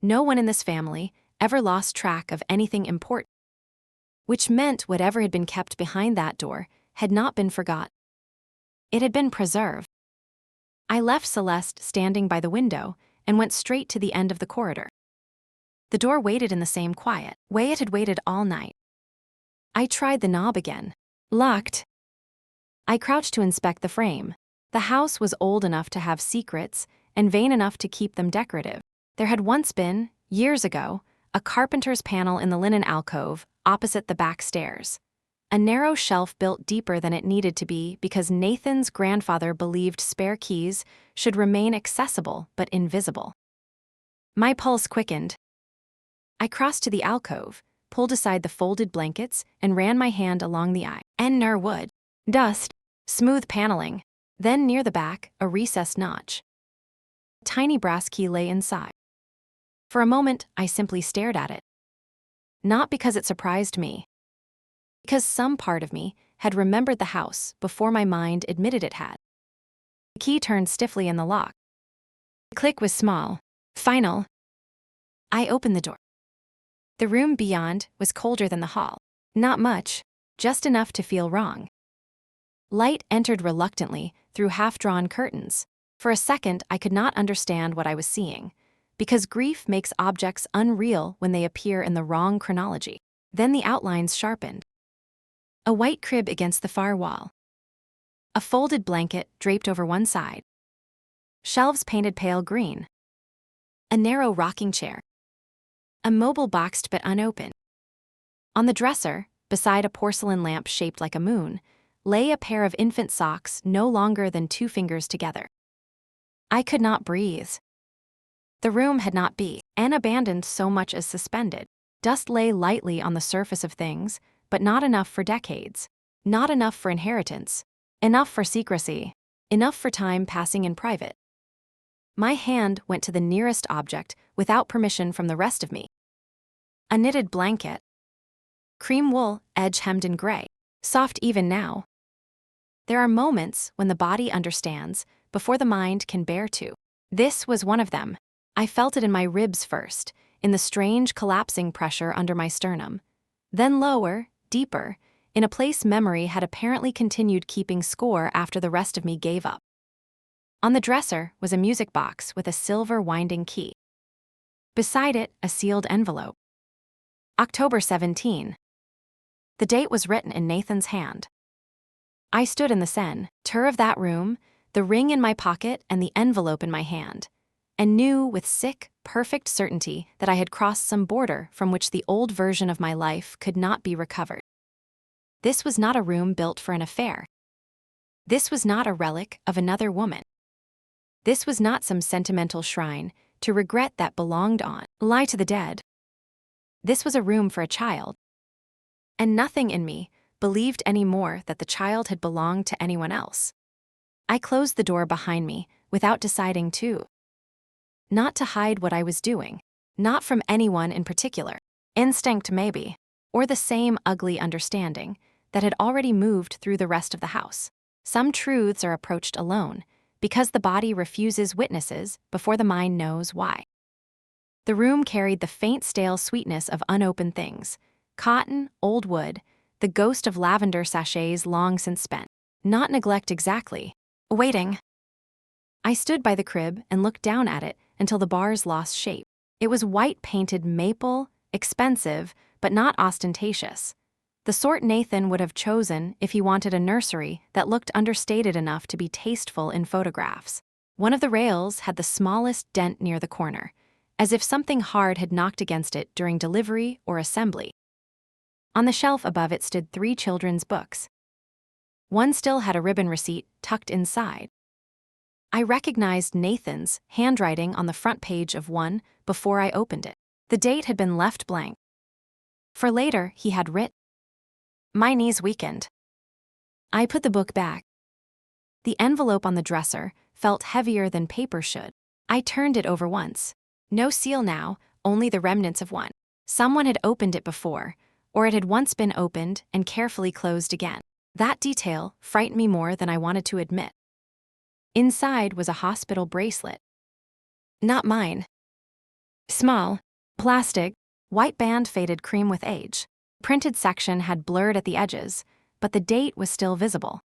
No one in this family ever lost track of anything important, which meant whatever had been kept behind that door had not been forgotten. It had been preserved. I left Celeste standing by the window and went straight to the end of the corridor. The door waited in the same quiet way it had waited all night. I tried the knob again. Locked. I crouched to inspect the frame. The house was old enough to have secrets and vain enough to keep them decorative. There had once been, years ago, a carpenter's panel in the linen alcove, opposite the back stairs. A narrow shelf built deeper than it needed to be because Nathan's grandfather believed spare keys should remain accessible but invisible. My pulse quickened. I crossed to the alcove, pulled aside the folded blankets, and ran my hand along the inner wood. Dust, smooth paneling, then near the back, a recessed notch. A tiny brass key lay inside. For a moment, I simply stared at it. Not because it surprised me, because some part of me had remembered the house before my mind admitted it had. The key turned stiffly in the lock. The click was small, final. I opened the door. The room beyond was colder than the hall. Not much, just enough to feel wrong. Light entered reluctantly through half-drawn curtains. For a second, I could not understand what I was seeing, because grief makes objects unreal when they appear in the wrong chronology. Then the outlines sharpened. A white crib against the far wall. A folded blanket draped over one side. Shelves painted pale green. A narrow rocking chair. A mobile boxed but unopened. On the dresser, beside a porcelain lamp shaped like a moon, lay a pair of infant socks no longer than 2 fingers together. I could not breathe. The room had not been abandoned so much as suspended. Dust lay lightly on the surface of things, but not enough for decades. Not enough for inheritance. Enough for secrecy. Enough for time passing in private. My hand went to the nearest object without permission from the rest of me. A knitted blanket. Cream wool, edge hemmed in gray. Soft even now. There are moments when the body understands before the mind can bear to. This was one of them. I felt it in my ribs first, in the strange collapsing pressure under my sternum. Then lower, deeper, in a place memory had apparently continued keeping score after the rest of me gave up. On the dresser was a music box with a silver winding key. Beside it, a sealed envelope. October 17. The date was written in Nathan's hand. I stood in the center of that room, the ring in my pocket and the envelope in my hand, and knew with sick, perfect certainty that I had crossed some border from which the old version of my life could not be recovered. This was not a room built for an affair. This was not a relic of another woman. This was not some sentimental shrine to regret that belonged on, lie to the dead. This was a room for a child. And nothing in me believed any more that the child had belonged to anyone else. I closed the door behind me without deciding to. Not to hide what I was doing, not from anyone in particular. Instinct maybe, or the same ugly understanding that had already moved through the rest of the house. Some truths are approached alone, because the body refuses witnesses before the mind knows why. The room carried the faint stale sweetness of unopened things. Cotton, old wood, the ghost of lavender sachets long since spent. Not neglect exactly. Waiting. I stood by the crib and looked down at it until the bars lost shape. It was white-painted maple, expensive, but not ostentatious. The sort Nathan would have chosen if he wanted a nursery that looked understated enough to be tasteful in photographs. One of the rails had the smallest dent near the corner, as if something hard had knocked against it during delivery or assembly. On the shelf above it stood 3 children's books. One still had a ribbon receipt tucked inside. I recognized Nathan's handwriting on the front page of one before I opened it. The date had been left blank. For later, he had written. My knees weakened. I put the book back. The envelope on the dresser felt heavier than paper should. I turned it over once. No seal now, only the remnants of one. Someone had opened it before, or it had once been opened and carefully closed again. That detail frightened me more than I wanted to admit. Inside was a hospital bracelet. Not mine. Small, plastic, white band faded cream with age. Printed section had blurred at the edges, but the date was still visible.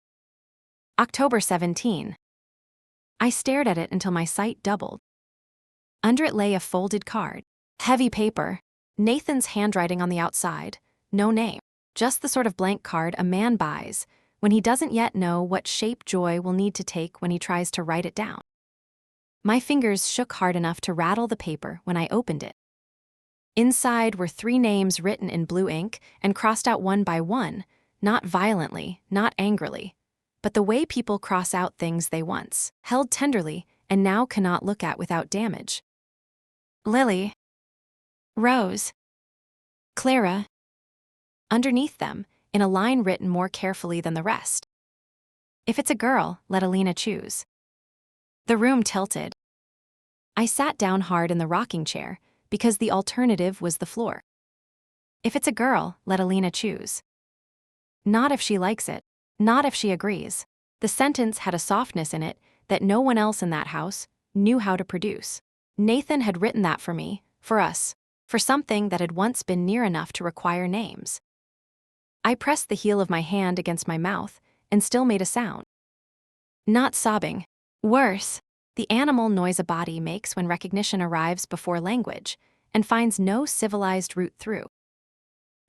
October 17. I stared at it until my sight doubled. Under it lay a folded card. Heavy paper. Nathan's handwriting on the outside. No name. Just the sort of blank card a man buys when he doesn't yet know what shape joy will need to take when he tries to write it down. My fingers shook hard enough to rattle the paper when I opened it. Inside were 3 names written in blue ink and crossed out one by one, not violently, not angrily, but the way people cross out things they once held tenderly and now cannot look at without damage. Lily. Rose. Clara. Underneath them, in a line written more carefully than the rest. If it's a girl, let Elena choose. The room tilted. I sat down hard in the rocking chair, because the alternative was the floor. If it's a girl, let Elena choose. Not if she likes it, not if she agrees. The sentence had a softness in it that no one else in that house knew how to produce. Nathan had written that for me, for us, for something that had once been near enough to require names. I pressed the heel of my hand against my mouth and still made a sound. Not sobbing. Worse, the animal noise a body makes when recognition arrives before language and finds no civilized route through.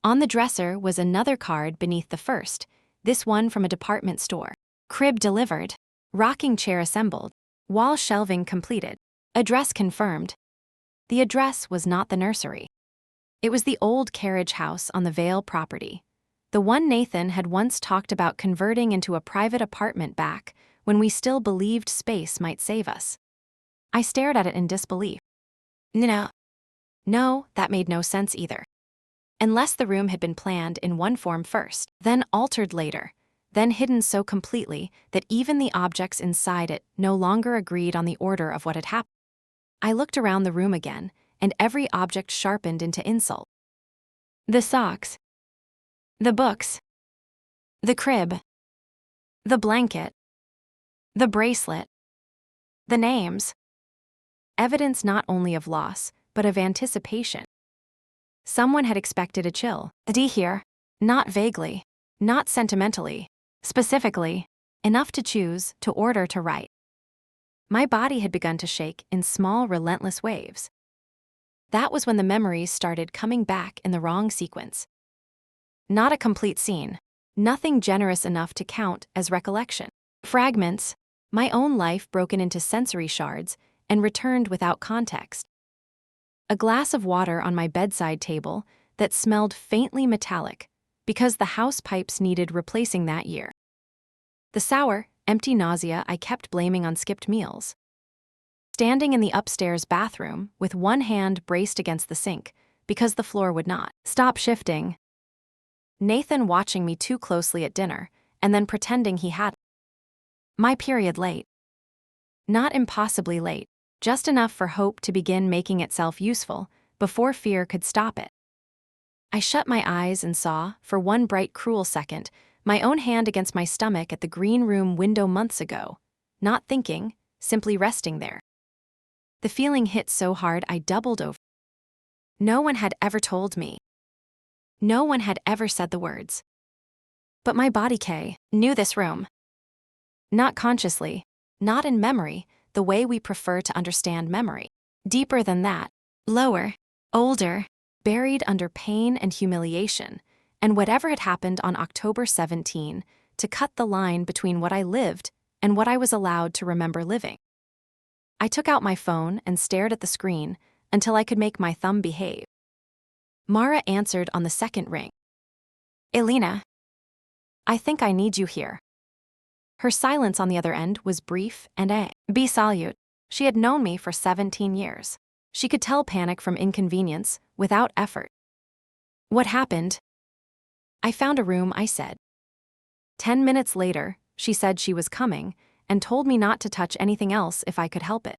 On the dresser was another card beneath the first, this one from a department store. Crib delivered. Rocking chair assembled. Wall shelving completed. Address confirmed. The address was not the nursery. It was the old carriage house on the Vale property. The one Nathan had once talked about converting into a private apartment back when we still believed space might save us. I stared at it in disbelief. No, that made no sense either. Unless the room had been planned in one form first, then altered later, then hidden so completely that even the objects inside it no longer agreed on the order of what had happened. I looked around the room again, and every object sharpened into insult. The socks. The books. The crib. The blanket. The bracelet. The names. Evidence not only of loss, but of anticipation. Someone had expected a chill. Here. Not vaguely. Not sentimentally. Specifically. Enough to choose, to order, to write. My body had begun to shake in small, relentless waves. That was when the memories started coming back in the wrong sequence. Not a complete scene. Nothing generous enough to count as recollection. Fragments. My own life broken into sensory shards and returned without context. A glass of water on my bedside table that smelled faintly metallic because the house pipes needed replacing that year. The sour, empty nausea I kept blaming on skipped meals. Standing in the upstairs bathroom with one hand braced against the sink because the floor would not stop shifting. Nathan watching me too closely at dinner and then pretending he hadn't. My period late. Not impossibly late, just enough for hope to begin making itself useful before fear could stop it. I shut my eyes and saw, for one bright cruel second, my own hand against my stomach at the green room window months ago, not thinking, simply resting there. The feeling hit so hard I doubled over. No one had ever told me. No one had ever said the words. But my body knew this room. Not consciously, not in memory, the way we prefer to understand memory. Deeper than that, lower, older, buried under pain and humiliation, and whatever had happened on October 17 to cut the line between what I lived and what I was allowed to remember living. I took out my phone and stared at the screen until I could make my thumb behave. Mara answered on the second ring. Elena. I think I need you here. Her silence on the other end was brief and be salute. She had known me for 17 years. She could tell panic from inconvenience without effort. What happened? I found a room, I said. 10 minutes later, she said she was coming and told me not to touch anything else if I could help it.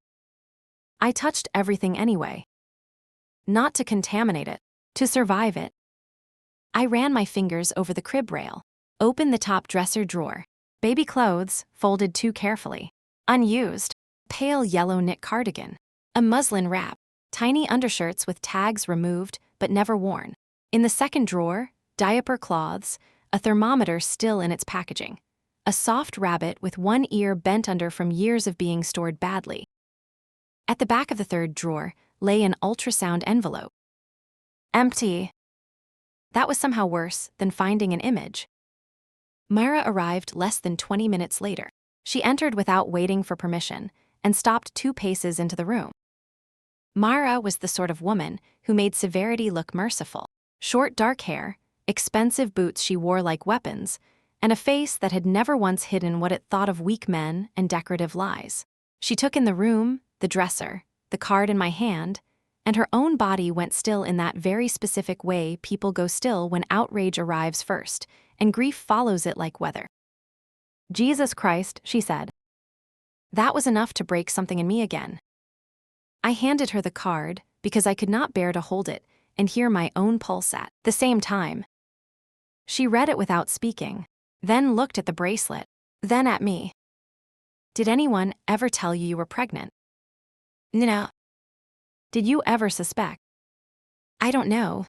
I touched everything anyway. Not to contaminate it, to survive it. I ran my fingers over the crib rail, opened the top dresser drawer. Baby clothes, folded too carefully. Unused. Pale yellow knit cardigan. A muslin wrap. Tiny undershirts with tags removed but never worn. In the second drawer, diaper cloths, a thermometer still in its packaging. A soft rabbit with one ear bent under from years of being stored badly. At the back of the third drawer lay an ultrasound envelope. Empty. That was somehow worse than finding an image. Mara arrived less than 20 minutes later. She entered without waiting for permission and stopped 2 paces into the room. Mara was the sort of woman who made severity look merciful. Short dark hair, expensive boots she wore like weapons, and a face that had never once hidden what it thought of weak men and decorative lies. She took in the room, the dresser, the card in my hand, and her own body went still in that very specific way people go still when outrage arrives first, and grief follows it like weather. "Jesus Christ," she said. That was enough to break something in me again. I handed her the card because I could not bear to hold it and hear my own pulse at the same time. She read it without speaking, then looked at the bracelet, then at me. "Did anyone ever tell you were pregnant?" "No." "Did you ever suspect?" "I don't know."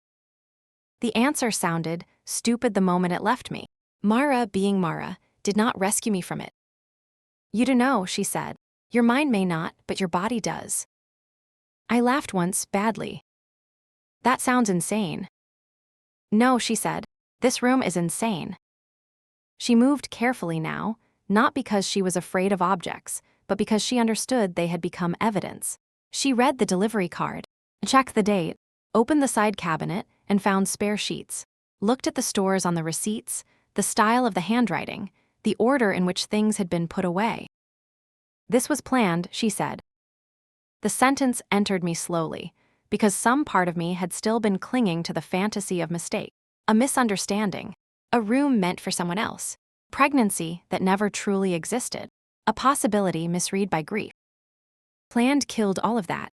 The answer sounded stupid the moment it left me. Mara, being Mara, did not rescue me from it. "You don't know," she said. "Your mind may not, but your body does." I laughed once, badly. "That sounds insane." "No," she said. "This room is insane." She moved carefully now, not because she was afraid of objects, but because she understood they had become evidence. She read the delivery card, checked the date, opened the side cabinet, and found spare sheets, looked at the stores on the receipts, the style of the handwriting, the order in which things had been put away. "This was planned," she said. The sentence entered me slowly, because some part of me had still been clinging to the fantasy of mistake, a misunderstanding, a room meant for someone else, pregnancy that never truly existed, a possibility misread by grief. Planned killed all of that.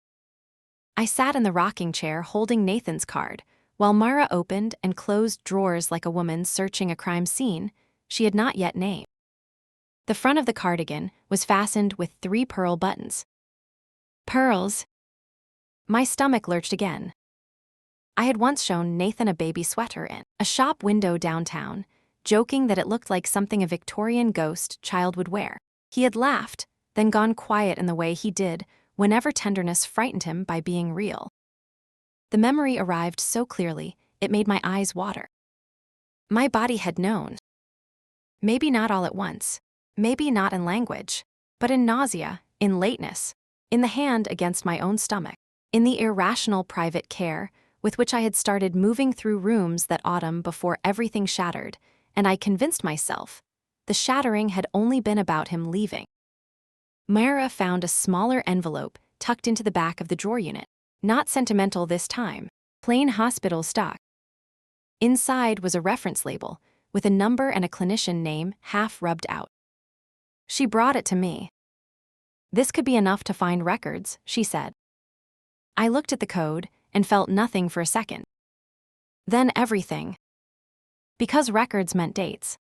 I sat in the rocking chair holding Nathan's card, while Mara opened and closed drawers like a woman searching a crime scene she had not yet named. The front of the cardigan was fastened with 3 pearl buttons. Pearls. My stomach lurched again. I had once shown Nathan a baby sweater in a shop window downtown, joking that it looked like something a Victorian ghost child would wear. He had laughed, then gone quiet in the way he did whenever tenderness frightened him by being real. The memory arrived so clearly, it made my eyes water. My body had known. Maybe not all at once, maybe not in language, but in nausea, in lateness, in the hand against my own stomach, in the irrational private care with which I had started moving through rooms that autumn before everything shattered, and I convinced myself the shattering had only been about him leaving. Mara found a smaller envelope tucked into the back of the drawer unit, not sentimental this time, plain hospital stock. Inside was a reference label with a number and a clinician name half rubbed out. She brought it to me. "This could be enough to find records," she said. I looked at the code and felt nothing for a second. Then everything. Because records meant dates.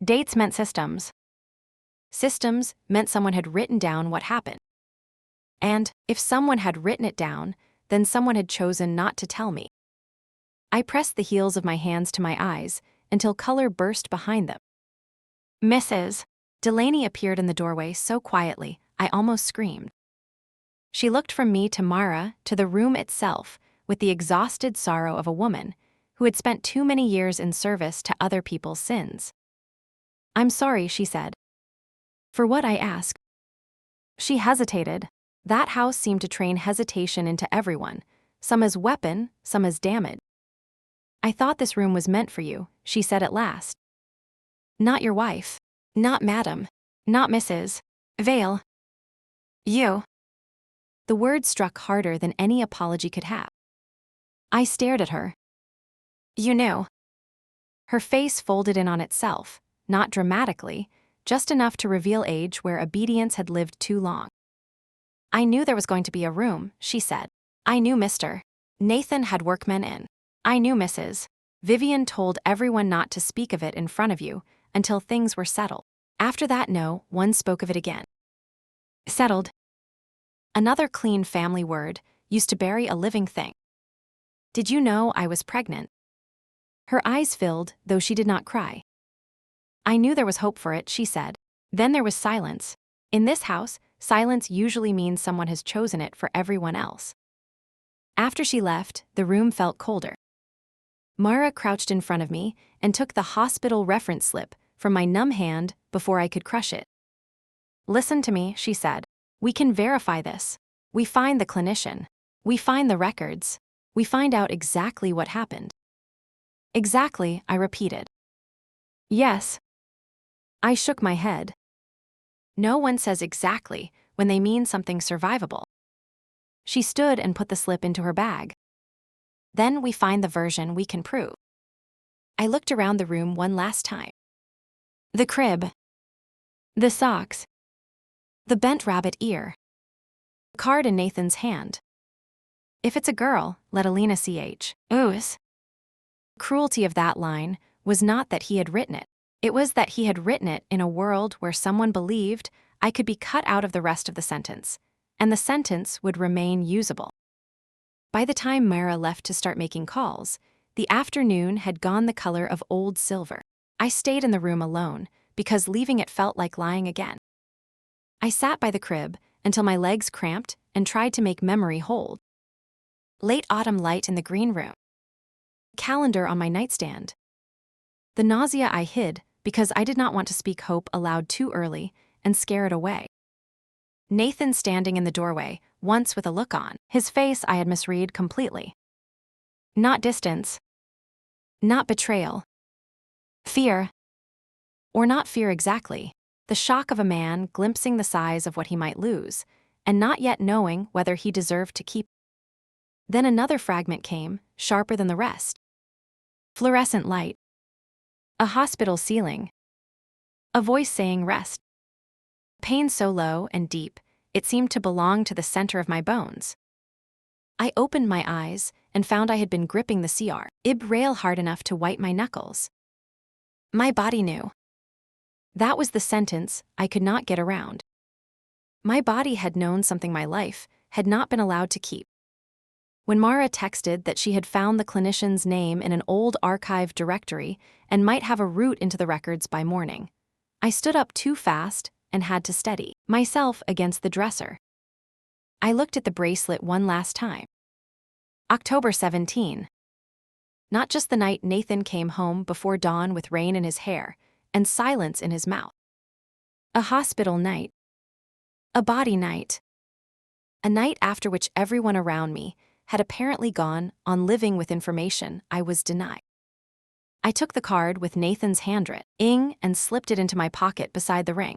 Dates meant systems. Systems meant someone had written down what happened. And if someone had written it down, then someone had chosen not to tell me. I pressed the heels of my hands to my eyes until color burst behind them. "Mrs." Delaney appeared in the doorway so quietly, I almost screamed. She looked from me to Mara to the room itself with the exhausted sorrow of a woman who had spent too many years in service to other people's sins. "I'm sorry," she said. "For what?" I asked. She hesitated. That house seemed to train hesitation into everyone, some as weapon, some as damage. "I thought this room was meant for you," she said at last. "Not your wife. Not Madam. Not Mrs. Vale. You." The word struck harder than any apology could have. I stared at her. "You knew." Her face folded in on itself, not dramatically, just enough to reveal age where obedience had lived too long. "I knew there was going to be a room," she said. "I knew Mr. Nathan had workmen in. I knew Mrs. Vivian told everyone not to speak of it in front of you until things were settled. After that, no one spoke of it again." Settled. Another clean family word used to bury a living thing. "Did you know I was pregnant?" Her eyes filled, though she did not cry. "I knew there was hope for it," she said. Then there was silence. In this house, silence usually means someone has chosen it for everyone else. After she left, the room felt colder. Mara crouched in front of me and took the hospital reference slip from my numb hand before I could crush it. "Listen to me," she said. "We can verify this. We find the clinician. We find the records. We find out exactly what happened. Exactly, I repeated. Yes. I shook my head. No one says exactly when they mean something survivable. She stood and put the slip into her bag. Then we find the version we can prove. I looked around the room one last time. The crib. The socks. The bent rabbit ear. The card in Nathan's hand. If it's a girl, let Elena ch. Ooze. The cruelty of that line was not that he had written it. It was that he had written it in a world where someone believed I could be cut out of the rest of the sentence, and the sentence would remain usable. By the time Myra left to start making calls, the afternoon had gone the color of old silver. I stayed in the room alone because leaving it felt like lying again. I sat by the crib until my legs cramped and tried to make memory hold. Late autumn light in the green room. Calendar on my nightstand. The nausea I hid because I did not want to speak hope aloud too early and scare it away. Nathan standing in the doorway, once with a look on his face I had misread completely. Not distance. Not betrayal. Fear. Or not fear exactly. The shock of a man glimpsing the size of what he might lose, and not yet knowing whether he deserved to keep. Then another fragment came, sharper than the rest. Fluorescent light. A hospital ceiling. A voice saying rest. Pain so low and deep, it seemed to belong to the center of my bones. I opened my eyes and found I had been gripping the CR rail hard enough to wipe my knuckles. My body knew. That was the sentence I could not get around. My body had known something my life had not been allowed to keep. When Mara texted that she had found the clinician's name in an old archive directory and might have a route into the records by morning, I stood up too fast and had to steady myself against the dresser. I looked at the bracelet one last time. October 17. Not just the night Nathan came home before dawn with rain in his hair and silence in his mouth. A hospital night. A body night. A night after which everyone around me had apparently gone on living with information I was denied. I took the card with Nathan's handwriting and slipped it into my pocket beside the ring.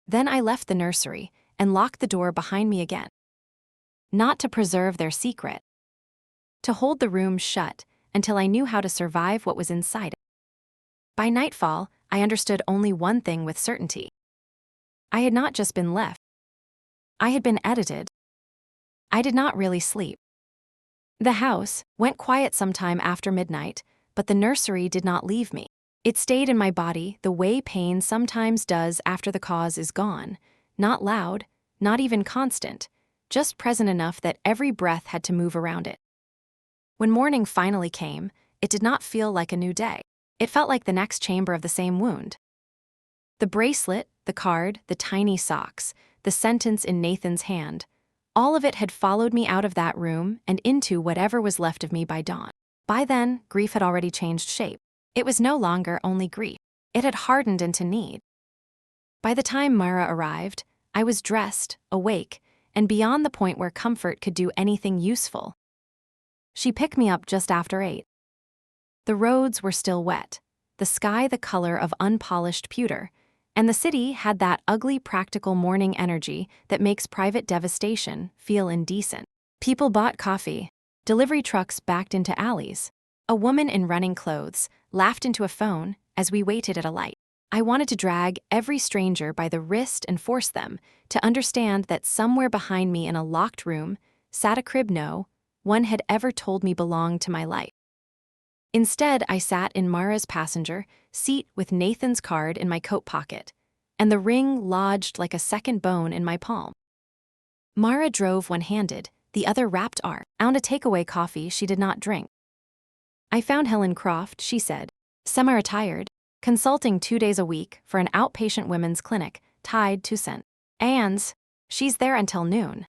Then I left the nursery and locked the door behind me again. Not to preserve their secret. To hold the room shut until I knew how to survive what was inside it. By nightfall, I understood only one thing with certainty. I had not just been left. I had been edited. I did not really sleep. The house went quiet sometime after midnight, but the nursery did not leave me. It stayed in my body the way pain sometimes does after the cause is gone, not loud, not even constant, just present enough that every breath had to move around it. When morning finally came, it did not feel like a new day. It felt like the next chamber of the same wound. The bracelet, the card, the tiny socks, the sentence in Nathan's hand, all of it had followed me out of that room and into whatever was left of me by dawn. By then, grief had already changed shape. It was no longer only grief. It had hardened into need. By the time Mara arrived, I was dressed, awake, and beyond the point where comfort could do anything useful. She picked me up just after 8. The roads were still wet, the sky the color of unpolished pewter, and the city had that ugly practical morning energy that makes private devastation feel indecent. People bought coffee. Delivery trucks backed into alleys. A woman in running clothes laughed into a phone as we waited at a light. I wanted to drag every stranger by the wrist and force them to understand that somewhere behind me in a locked room sat a crib no one had ever told me belonged to my life. Instead, I sat in Mara's passenger seat with Nathan's card in my coat pocket, and the ring lodged like a second bone in my palm. Mara drove one-handed, the other wrapped arm, found a takeaway coffee she did not drink. I found Helen Croft, she said, semi-retired, consulting 2 days a week for an outpatient women's clinic tied to St. Anne's. She's there until noon.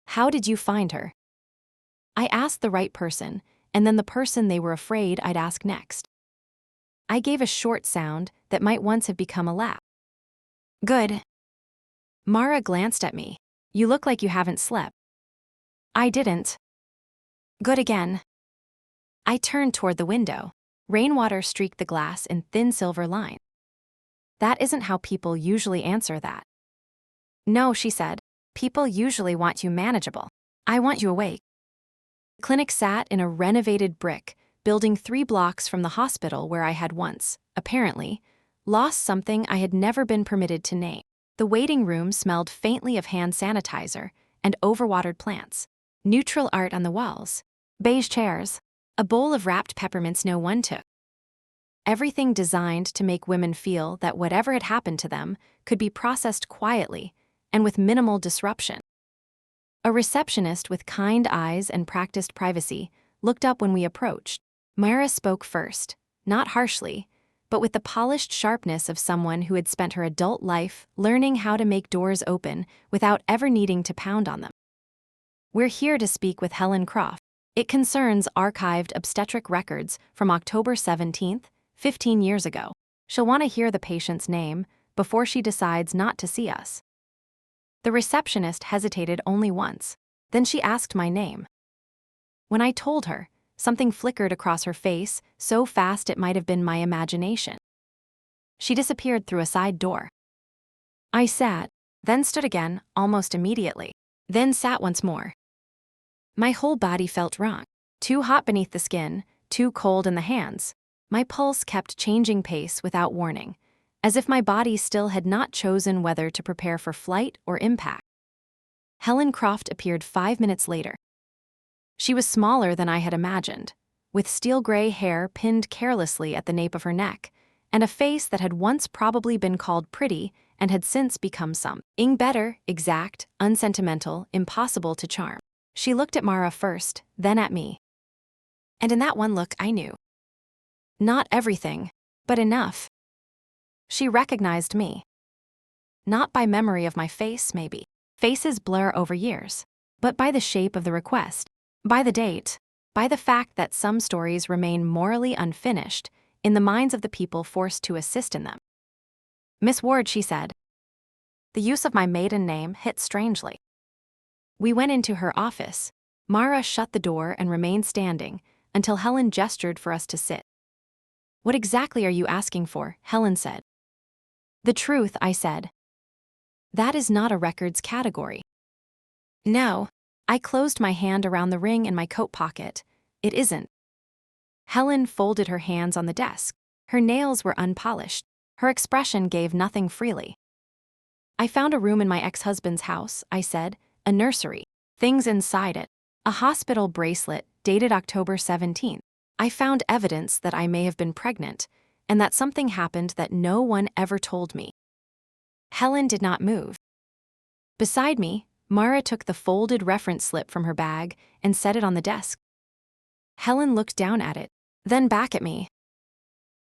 How did you find her? I asked the right person, and then the person they were afraid I'd ask next. I gave a short sound that might once have become a laugh. Good. Mara glanced at me. You look like you haven't slept. I didn't. Good again. I turned toward the window. Rainwater streaked the glass in thin silver lines. That isn't how people usually answer that. No, she said. People usually want you manageable. I want you awake. The clinic sat in a renovated brick building 3 blocks from the hospital where I had once, apparently, lost something I had never been permitted to name. The waiting room smelled faintly of hand sanitizer and overwatered plants. Neutral art on the walls. Beige chairs. A bowl of wrapped peppermints no one took. Everything designed to make women feel that whatever had happened to them could be processed quietly and with minimal disruption. A receptionist with kind eyes and practiced privacy looked up when we approached. Myra spoke first, not harshly, but with the polished sharpness of someone who had spent her adult life learning how to make doors open without ever needing to pound on them. We're here to speak with Helen Croft. It concerns archived obstetric records from October 17th, 15 years ago. She'll want to hear the patient's name before she decides not to see us. The receptionist hesitated only once. Then she asked my name. When I told her, something flickered across her face so fast it might have been my imagination. She disappeared through a side door. I sat, then stood again almost immediately, then sat once more. My whole body felt wrong. Too hot beneath the skin, too cold in the hands. My pulse kept changing pace without warning, as if my body still had not chosen whether to prepare for flight or impact. Helen Croft appeared 5 minutes later. She was smaller than I had imagined, with steel gray hair pinned carelessly at the nape of her neck, and a face that had once probably been called pretty and had since become something better, exact, unsentimental, impossible to charm. She looked at Mara first, then at me. And in that one look I knew. Not everything, but enough. She recognized me. Not by memory of my face, maybe. Faces blur over years. But by the shape of the request, by the date, by the fact that some stories remain morally unfinished in the minds of the people forced to assist in them. Miss Ward, she said. The use of my maiden name hit strangely. We went into her office. Mara shut the door and remained standing until Helen gestured for us to sit. What exactly are you asking for? Helen said. The truth, I said. That is not a records category. No. I closed my hand around the ring in my coat pocket. It isn't. Helen folded her hands on the desk. Her nails were unpolished. Her expression gave nothing freely. I found a room in my ex-husband's house, I said, a nursery, things inside it, a hospital bracelet dated October 17th. I found evidence that I may have been pregnant, and that something happened that no one ever told me. Helen did not move. Beside me, Mara took the folded reference slip from her bag and set it on the desk. Helen looked down at it, then back at me.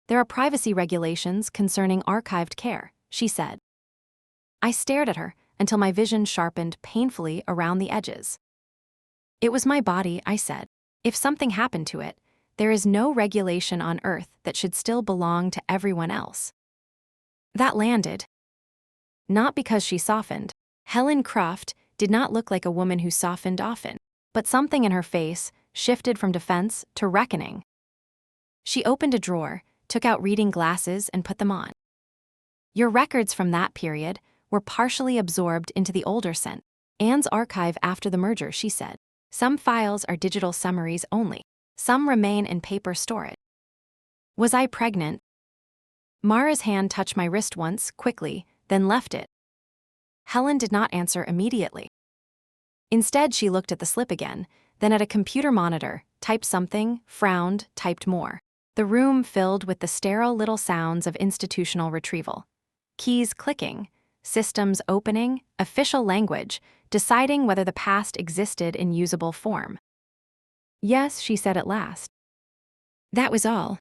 There are privacy regulations concerning archived care, she said. I stared at her until my vision sharpened painfully around the edges. It was my body, I said. If something happened to it, there is no regulation on Earth that should still belong to everyone else. That landed. Not because she softened. Helen Croft did not look like a woman who softened often, but something in her face shifted from defense to reckoning. She opened a drawer, took out reading glasses, and put them on. Your records from that period were partially absorbed into the older set. Anne's archive after the merger, she said. Some files are digital summaries only. Some remain in paper storage. Was I pregnant? Mara's hand touched my wrist once, quickly, then left it. Helen did not answer immediately. Instead, she looked at the slip again, then at a computer monitor, typed something, frowned, typed more. The room filled with the sterile little sounds of institutional retrieval. Keys clicking, systems opening, official language, deciding whether the past existed in usable form. Yes, she said at last. That was all.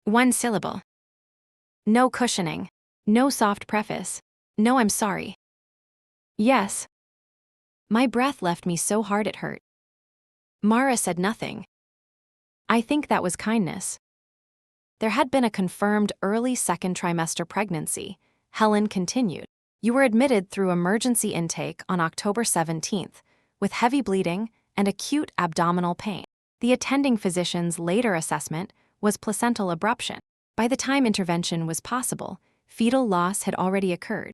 One syllable. No cushioning. No soft preface. No, I'm sorry. Yes. My breath left me so hard it hurt. Mara said nothing. I think that was kindness. There had been a confirmed early second trimester pregnancy, Helen continued. You were admitted through emergency intake on October 17th with heavy bleeding and acute abdominal pain. The attending physician's later assessment was placental abruption. By the time intervention was possible, fetal loss had already occurred.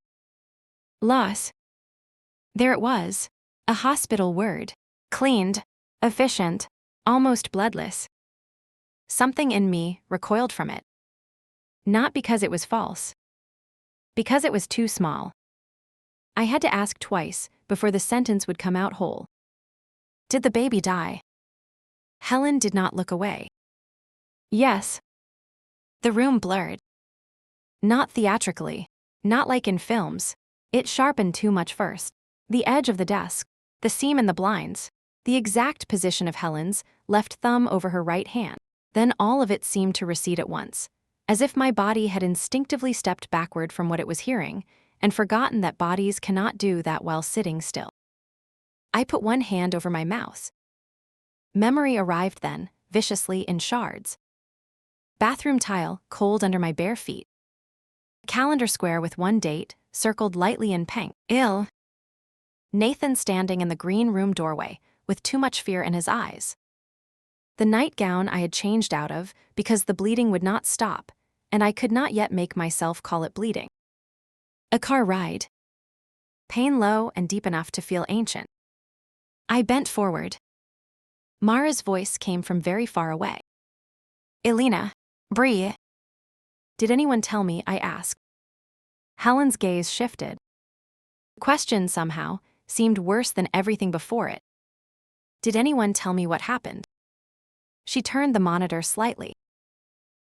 Loss. There it was, a hospital word. Cleaned, efficient, almost bloodless. Something in me recoiled from it. Not because it was false. Because it was too small. I had to ask twice before the sentence would come out whole. Did the baby die? Helen did not look away. Yes. The room blurred. Not theatrically, not like in films. It sharpened too much first. The edge of the desk, the seam in the blinds, the exact position of Helen's left thumb over her right hand. Then all of it seemed to recede at once, as if my body had instinctively stepped backward from what it was hearing and forgotten that bodies cannot do that while sitting still. I put one hand over my mouth. Memory arrived then, viciously in shards. Bathroom tile, cold under my bare feet. Calendar square with one date, circled lightly in pink. Ill. Nathan standing in the green room doorway, with too much fear in his eyes. The nightgown I had changed out of because the bleeding would not stop, and I could not yet make myself call it bleeding. A car ride. Pain low and deep enough to feel ancient. I bent forward. Mara's voice came from very far away. Elena, Bree. Did anyone tell me? I asked. Helen's gaze shifted. The question somehow seemed worse than everything before it. Did anyone tell me what happened? She turned the monitor slightly.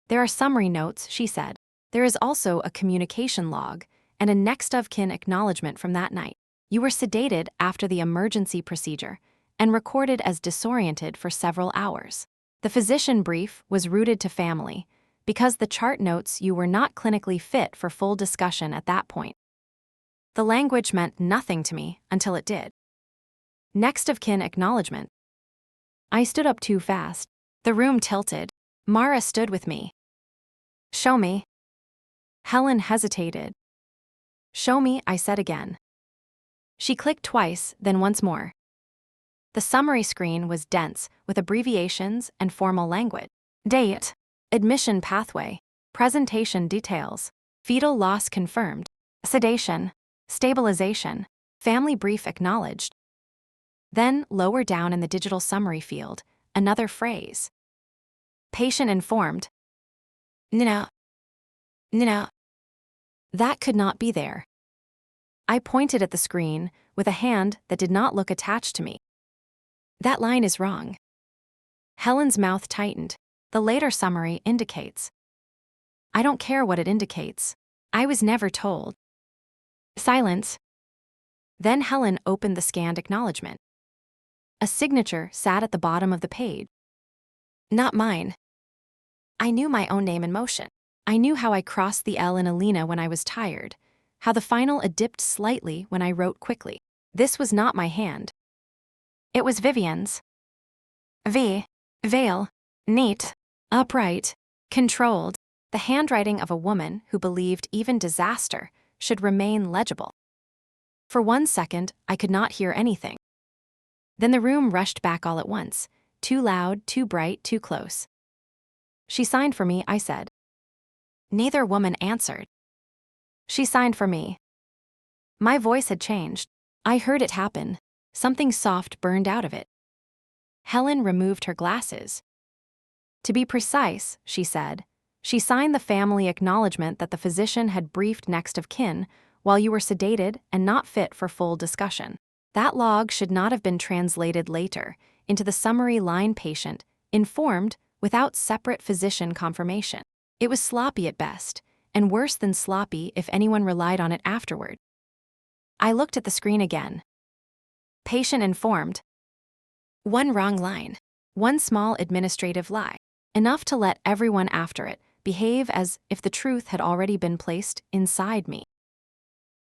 There are summary notes, she said. There is also a communication log and a next of kin acknowledgement from that night. You were sedated after the emergency procedure and recorded as disoriented for several hours. The physician brief was rooted to family because the chart notes you were not clinically fit for full discussion at that point. The language meant nothing to me until it did. Next of kin acknowledgement. I stood up too fast. The room tilted. Mara stood with me. Show me. Helen hesitated. Show me, I said again. She clicked twice, then once more. The summary screen was dense with abbreviations and formal language. Date, admission pathway, presentation details, fetal loss confirmed, sedation, stabilization, family brief acknowledged. Then, lower down in the digital summary field, another phrase. Patient informed. No. That could not be there. I pointed at the screen with a hand that did not look attached to me. That line is wrong. Helen's mouth tightened. The later summary indicates. I don't care what it indicates. I was never told. Silence. Then Helen opened the scanned acknowledgement. A signature sat at the bottom of the page. Not mine. I knew my own name in motion. I knew how I crossed the L in Elena when I was tired, how the final dipped slightly when I wrote quickly. This was not my hand. It was Vivian's. Veil, neat, upright, controlled, the handwriting of a woman who believed even disaster should remain legible. For 1 second, I could not hear anything. Then the room rushed back all at once, too loud, too bright, too close. She signed for me, I said. Neither woman answered. She signed for me. My voice had changed. I heard it happen. Something soft burned out of it. Helen removed her glasses. To be precise, she said, she signed the family acknowledgement that the physician had briefed next of kin while you were sedated and not fit for full discussion. That log should not have been translated later into the summary line patient, informed without separate physician confirmation. It was sloppy at best, and worse than sloppy if anyone relied on it afterward. I looked at the screen again. Patient informed. One wrong line, one small administrative lie, enough to let everyone after it behave as if the truth had already been placed inside me.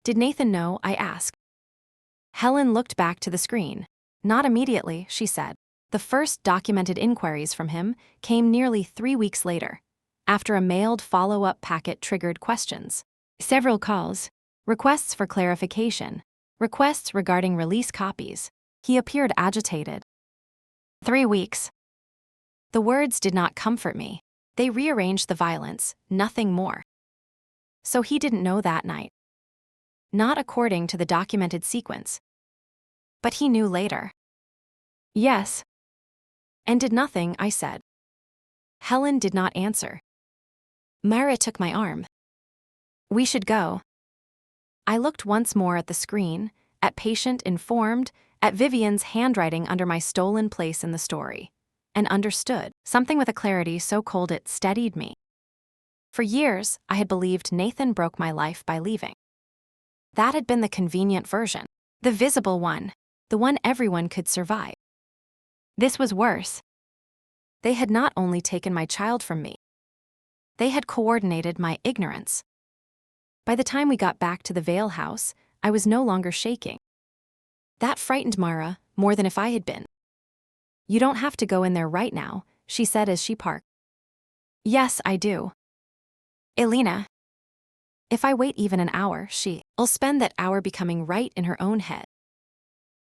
Did Nathan know? I asked. Helen looked back to the screen. Not immediately, she said. The first documented inquiries from him came nearly 3 weeks later, after a mailed follow-up packet triggered questions. Several calls. requests for clarification, requests regarding release copies. He appeared agitated. 3 weeks. The words did not comfort me. They rearranged the violence, nothing more. So he didn't know that night. Not according to the documented sequence. But he knew later. Yes. And did nothing, I said. Helen did not answer. Myra took my arm. We should go. I looked once more at the screen, at patient informed, at Vivian's handwriting under my stolen place in the story, and understood, something with a clarity so cold it steadied me. For years, I had believed Nathan broke my life by leaving. That had been the convenient version, the visible one, the one everyone could survive. This was worse. They had not only taken my child from me, they had coordinated my ignorance. By the time we got back to the Vale house, I was no longer shaking. That frightened Mara more than if I had been. You don't have to go in there right now, she said as she parked. Yes, I do. Elena. If I wait even an hour, she'll spend that hour becoming right in her own head.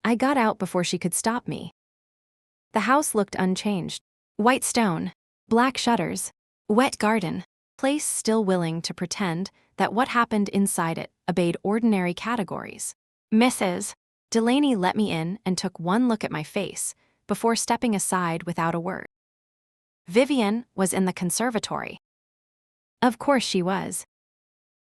I got out before she could stop me. The house looked unchanged. White stone, black shutters, wet garden, place still willing to pretend that what happened inside it obeyed ordinary categories. Mrs. Delaney let me in and took one look at my face before stepping aside without a word. Vivian was in the conservatory. Of course she was.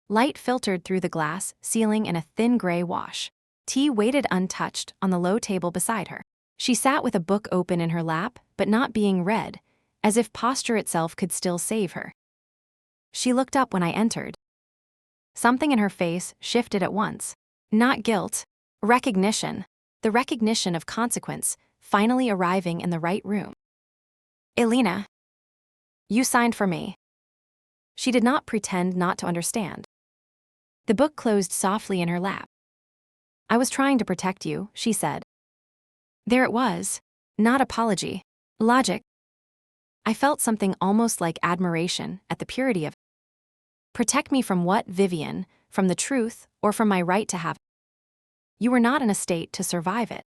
Light filtered through the glass ceiling in a thin gray wash. Tea waited untouched on the low table beside her. She sat with a book open in her lap, but not being read, as if posture itself could still save her. She looked up when I entered. Something in her face shifted at once. Not guilt, recognition, the recognition of consequence, finally arriving in the right room. Elena. You signed for me. She did not pretend not to understand. The book closed softly in her lap. I was trying to protect you, she said. There it was. Not apology. Logic. I felt something almost like admiration at the purity of it. Protect me from what, Vivian? From the truth, or from my right to have it? You were not in a state to survive it.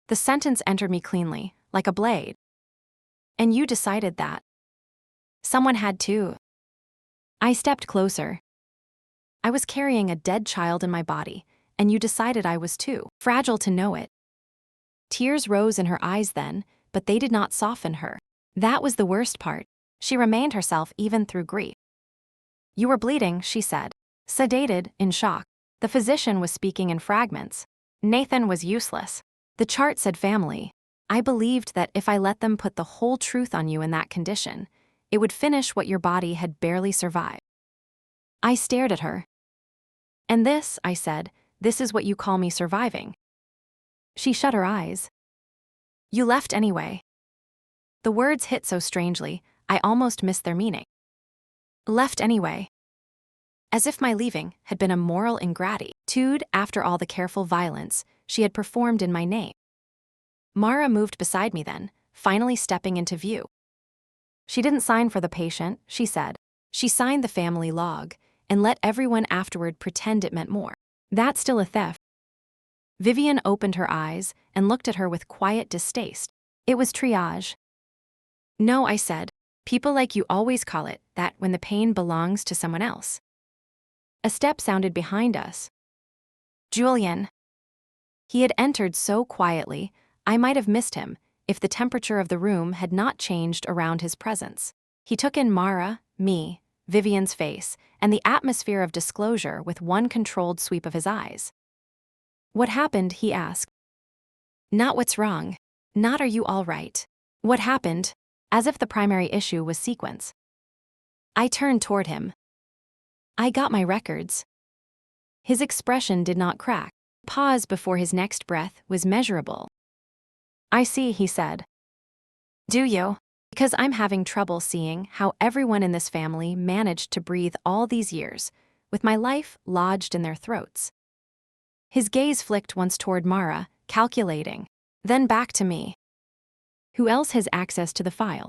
The sentence entered me cleanly, like a blade. And you decided that. Someone had to. I stepped closer. I was carrying a dead child in my body, and you decided I was too fragile to know it. Tears rose in her eyes then, but they did not soften her. That was the worst part. She remained herself even through grief. You were bleeding, she said. Sedated, in shock. The physician was speaking in fragments. Nathan was useless. The chart said family. I believed that if I let them put the whole truth on you in that condition, it would finish what your body had barely survived. I stared at her. And this, I said, this is what you call me surviving. She shut her eyes. You left anyway. The words hit so strangely, I almost missed their meaning. Left anyway. As if my leaving had been a moral ingratitude after all the careful violence she had performed in my name. Mara moved beside me then, finally stepping into view. She didn't sign for the patient, she said. She signed the family log, and let everyone afterward pretend it meant more. That's still a theft. Vivian opened her eyes and looked at her with quiet distaste. It was triage. No, I said. People like you always call it that when the pain belongs to someone else. A step sounded behind us. Julian. He had entered so quietly, I might have missed him if the temperature of the room had not changed around his presence. He took in Mara, me, Vivian's face, and the atmosphere of disclosure with one controlled sweep of his eyes. What happened, he asked. Not what's wrong. Not are you all right. What happened, as if the primary issue was sequence. I turned toward him. I got my records. His expression did not crack. Pause before his next breath was measurable. I see, he said. Do you? Because I'm having trouble seeing how everyone in this family managed to breathe all these years, with my life lodged in their throats. His gaze flicked once toward Mara, calculating, then back to me. Who else has access to the file?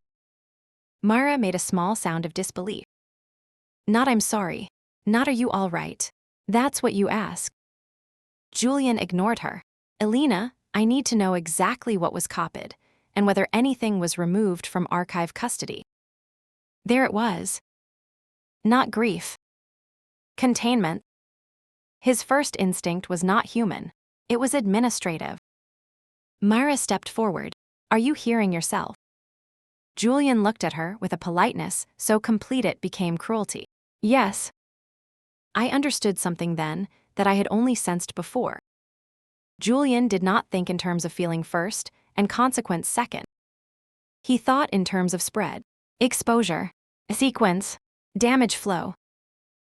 Mara made a small sound of disbelief. Not I'm sorry. Not are you all right. That's what you ask. Julian ignored her. Elena, I need to know exactly what was copied, and whether anything was removed from archive custody. There it was. Not grief. Containment. His first instinct was not human. It was administrative. Myra stepped forward. Are you hearing yourself? Julian looked at her with a politeness so complete it became cruelty. Yes. I understood something then that I had only sensed before. Julian did not think in terms of feeling first and consequence second. He thought in terms of spread, exposure, sequence, damage flow.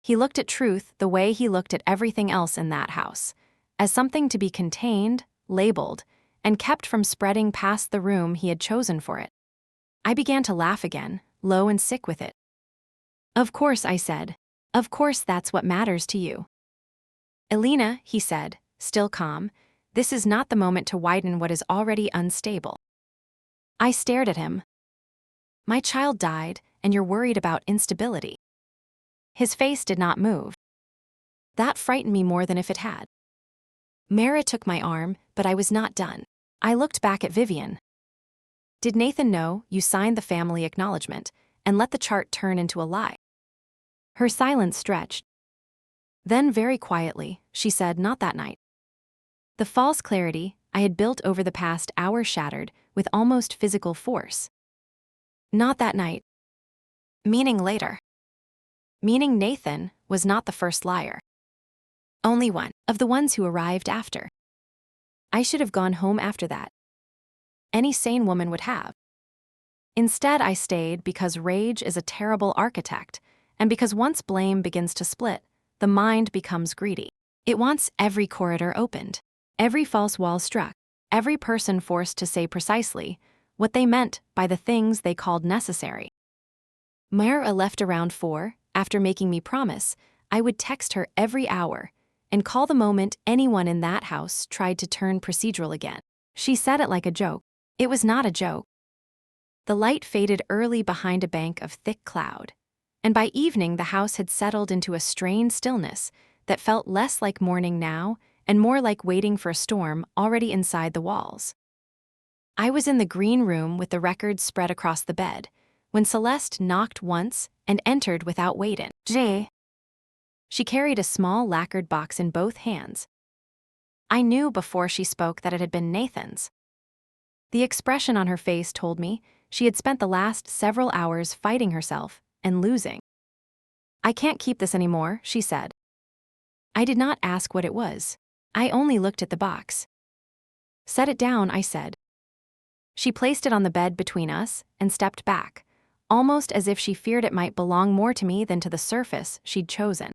He looked at truth the way he looked at everything else in that house, as something to be contained, labeled, and kept from spreading past the room he had chosen for it. I began to laugh again, low and sick with it. Of course, I said. Of course that's what matters to you. Elena, he said, still calm, this is not the moment to widen what is already unstable. I stared at him. My child died, and you're worried about instability. His face did not move. That frightened me more than if it had. Mara took my arm, but I was not done. I looked back at Vivian. Did Nathan know you signed the family acknowledgement and let the chart turn into a lie? Her silence stretched. Then very quietly, she said, not that night. The false clarity I had built over the past hour shattered with almost physical force. Not that night. Meaning later. Meaning Nathan was not the first liar. Only one of the ones who arrived after. I should have gone home after that. Any sane woman would have. Instead, I stayed because rage is a terrible architect, and because once blame begins to split, the mind becomes greedy. It wants every corridor opened, every false wall struck, every person forced to say precisely what they meant by the things they called necessary. Myra left around 4, after making me promise I would text her every hour and call the moment anyone in that house tried to turn procedural again. She said it like a joke. It was not a joke. The light faded early behind a bank of thick cloud, and by evening the house had settled into a strained stillness that felt less like morning now and more like waiting for a storm already inside the walls. I was in the green room with the records spread across the bed when Celeste knocked once and entered without waiting. Jay. She carried a small lacquered box in both hands. I knew before she spoke that it had been Nathan's. The expression on her face told me she had spent the last several hours fighting herself and losing. I can't keep this anymore, she said. I did not ask what it was. I only looked at the box. Set it down, I said. She placed it on the bed between us and stepped back, almost as if she feared it might belong more to me than to the surface she'd chosen.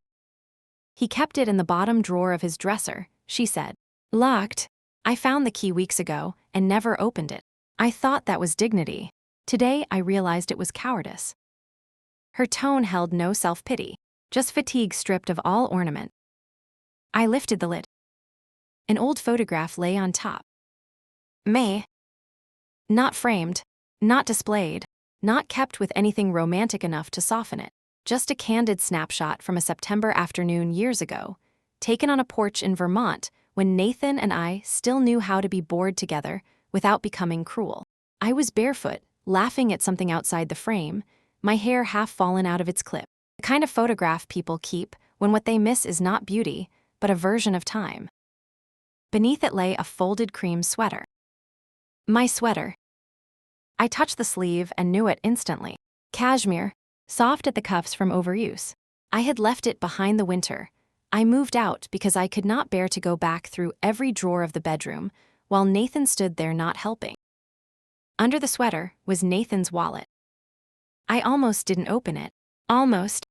He kept it in the bottom drawer of his dresser, she said. Locked. I found the key weeks ago and never opened it. I thought that was dignity. Today I realized it was cowardice. Her tone held no self-pity, just fatigue stripped of all ornament. I lifted the lid. An old photograph lay on top. May. Not framed, not displayed, not kept with anything romantic enough to soften it. Just a candid snapshot from a September afternoon years ago, taken on a porch in Vermont when Nathan and I still knew how to be bored together without becoming cruel. I was barefoot, laughing at something outside the frame, my hair half fallen out of its clip. The kind of photograph people keep when what they miss is not beauty, but a version of time. Beneath it lay a folded cream sweater. My sweater. I touched the sleeve and knew it instantly. Cashmere, soft at the cuffs from overuse. I had left it behind the winter. I moved out because I could not bear to go back through every drawer of the bedroom while Nathan stood there not helping. Under the sweater was Nathan's wallet. I almost didn't open it. Almost.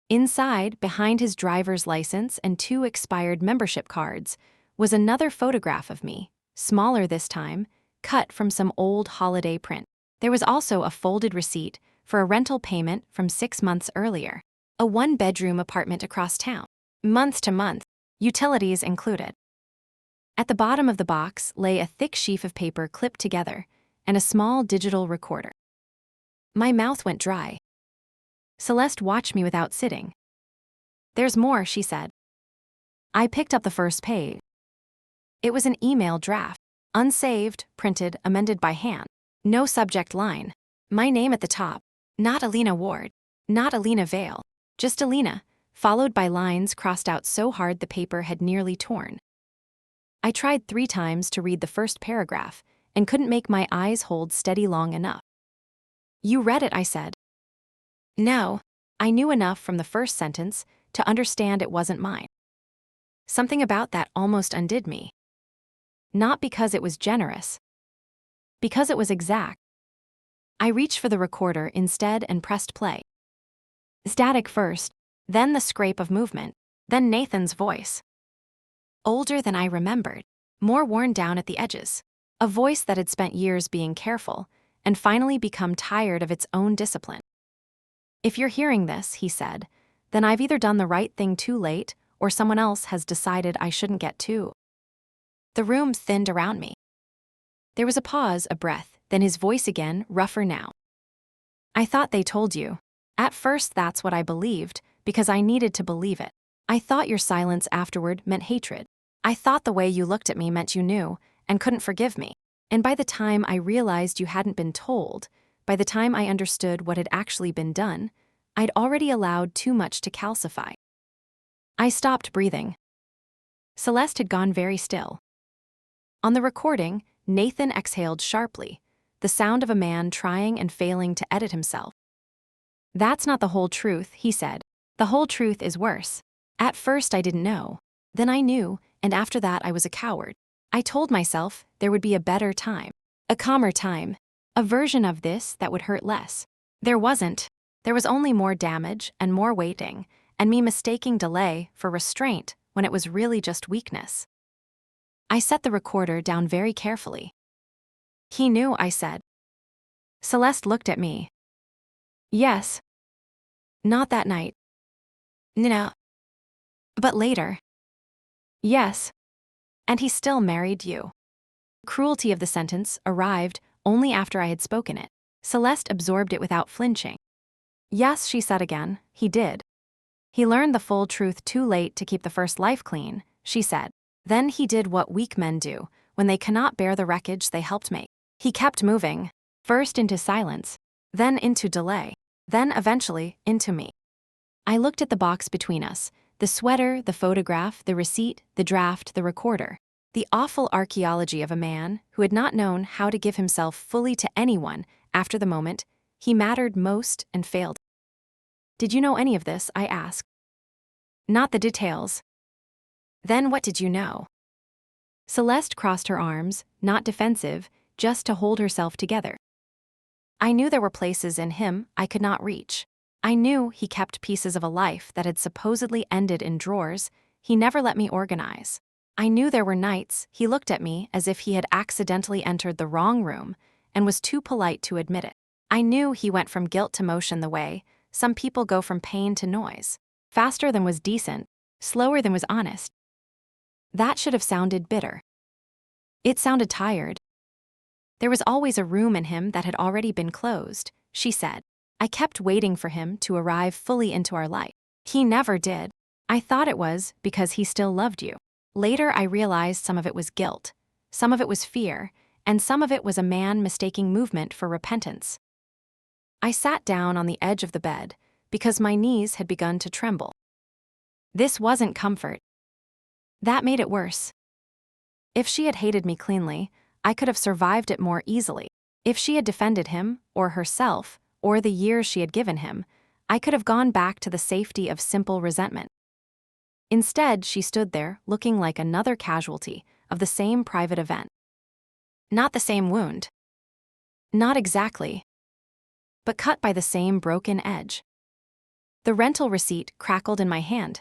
Inside, behind his driver's license and 2 expired membership cards, was another photograph of me, smaller this time, cut from some old holiday print. There was also a folded receipt for a rental payment from 6 months earlier. A 1-bedroom apartment across town. Month to month, utilities included. At the bottom of the box lay a thick sheaf of paper clipped together and a small digital recorder. My mouth went dry. Celeste watched me without sitting. There's more, she said. I picked up the first page. It was an email draft. Unsaved, printed, amended by hand. No subject line. My name at the top. Not Elena Ward. Not Elena Vale. Just Elena, followed by lines crossed out so hard the paper had nearly torn. I tried 3 times to read the first paragraph and couldn't make my eyes hold steady long enough. You read it, I said. No. I knew enough from the first sentence to understand it wasn't mine. Something about that almost undid me. Not because it was generous. Because it was exact. I reached for the recorder instead and pressed play. Static first, then the scrape of movement, then Nathan's voice. Older than I remembered, more worn down at the edges. A voice that had spent years being careful and finally become tired of its own discipline. If you're hearing this, he said, then I've either done the right thing too late or someone else has decided I shouldn't get too. The room thinned around me. There was a pause, a breath, then his voice again, rougher now. I thought they told you. At first that's what I believed, because I needed to believe it. I thought your silence afterward meant hatred. I thought the way you looked at me meant you knew and couldn't forgive me. And by the time I realized you hadn't been told, by the time I understood what had actually been done, I'd already allowed too much to calcify. I stopped breathing. Celeste had gone very still. On the recording, Nathan exhaled sharply, the sound of a man trying and failing to edit himself. That's not the whole truth, he said. The whole truth is worse. At first I didn't know. Then I knew, and after that I was a coward. I told myself there would be a better time. A calmer time. A version of this that would hurt less. There wasn't. There was only more damage and more waiting, and me mistaking delay for restraint when it was really just weakness. I set the recorder down very carefully. He knew, I said. Celeste looked at me. Yes. Not that night. No. But later. Yes. And he still married you. The cruelty of the sentence arrived only after I had spoken it. Celeste absorbed it without flinching. Yes, she said again, he did. He learned the full truth too late to keep the first life clean, she said. Then he did what weak men do when they cannot bear the wreckage they helped make. He kept moving, first into silence, then into delay, then eventually into me. I looked at the box between us, the sweater, the photograph, the receipt, the draft, the recorder, the awful archaeology of a man who had not known how to give himself fully to anyone after the moment he mattered most and failed. Did you know any of this? I asked. Not the details. Then what did you know? Celeste crossed her arms, not defensive, just to hold herself together. I knew there were places in him I could not reach. I knew he kept pieces of a life that had supposedly ended in drawers he never let me organize. I knew there were nights he looked at me as if he had accidentally entered the wrong room and was too polite to admit it. I knew he went from guilt to motion the way some people go from pain to noise, faster than was decent, slower than was honest. That should have sounded bitter. It sounded tired. There was always a room in him that had already been closed, she said. I kept waiting for him to arrive fully into our life. He never did. I thought it was because he still loved you. Later I realized some of it was guilt, some of it was fear, and some of it was a man mistaking movement for repentance. I sat down on the edge of the bed because my knees had begun to tremble. This wasn't comfort. That made it worse. If she had hated me cleanly, I could have survived it more easily. If she had defended him, or herself, or the years she had given him, I could have gone back to the safety of simple resentment. Instead, she stood there, looking like another casualty of the same private event. Not the same wound. Not exactly. But cut by the same broken edge. The rental receipt crackled in my hand.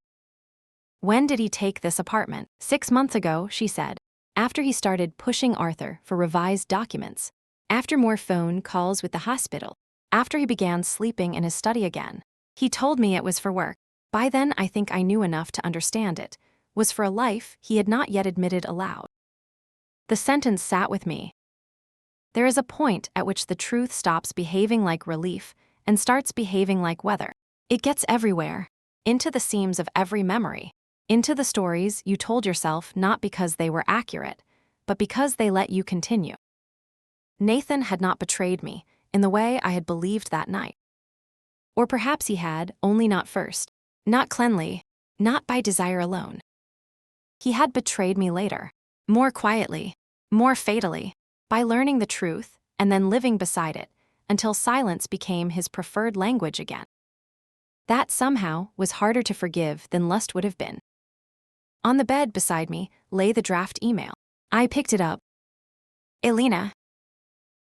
When did he take this apartment? 6 months ago, she said. After he started pushing Arthur for revised documents. After more phone calls with the hospital. After he began sleeping in his study again. He told me it was for work. By then I think I knew enough to understand it. Was for a life he had not yet admitted aloud. The sentence sat with me. There is a point at which the truth stops behaving like relief and starts behaving like weather. It gets everywhere, into the seams of every memory. into the stories you told yourself not because they were accurate, but because they let you continue. Nathan had not betrayed me in the way I had believed that night. Or perhaps he had, only not first, not cleanly, not by desire alone. He had betrayed me later, more quietly, more fatally, by learning the truth and then living beside it, until silence became his preferred language again. That somehow was harder to forgive than lust would have been. On the bed beside me lay the draft email. I picked it up. Elena,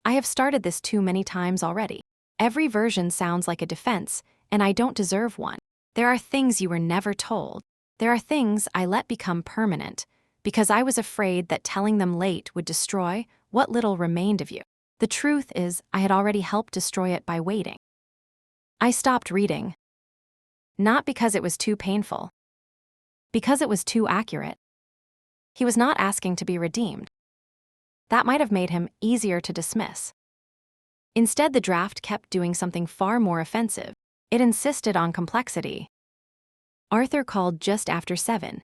I have started this too many times already. Every version sounds like a defense, and I don't deserve one. There are things you were never told. There are things I let become permanent, because I was afraid that telling them late would destroy what little remained of you. The truth is, I had already helped destroy it by waiting. I stopped reading. Not because it was too painful. Because it was too accurate. He was not asking to be redeemed. That might have made him easier to dismiss. Instead, the draft kept doing something far more offensive. It insisted on complexity. Arthur called just after 7.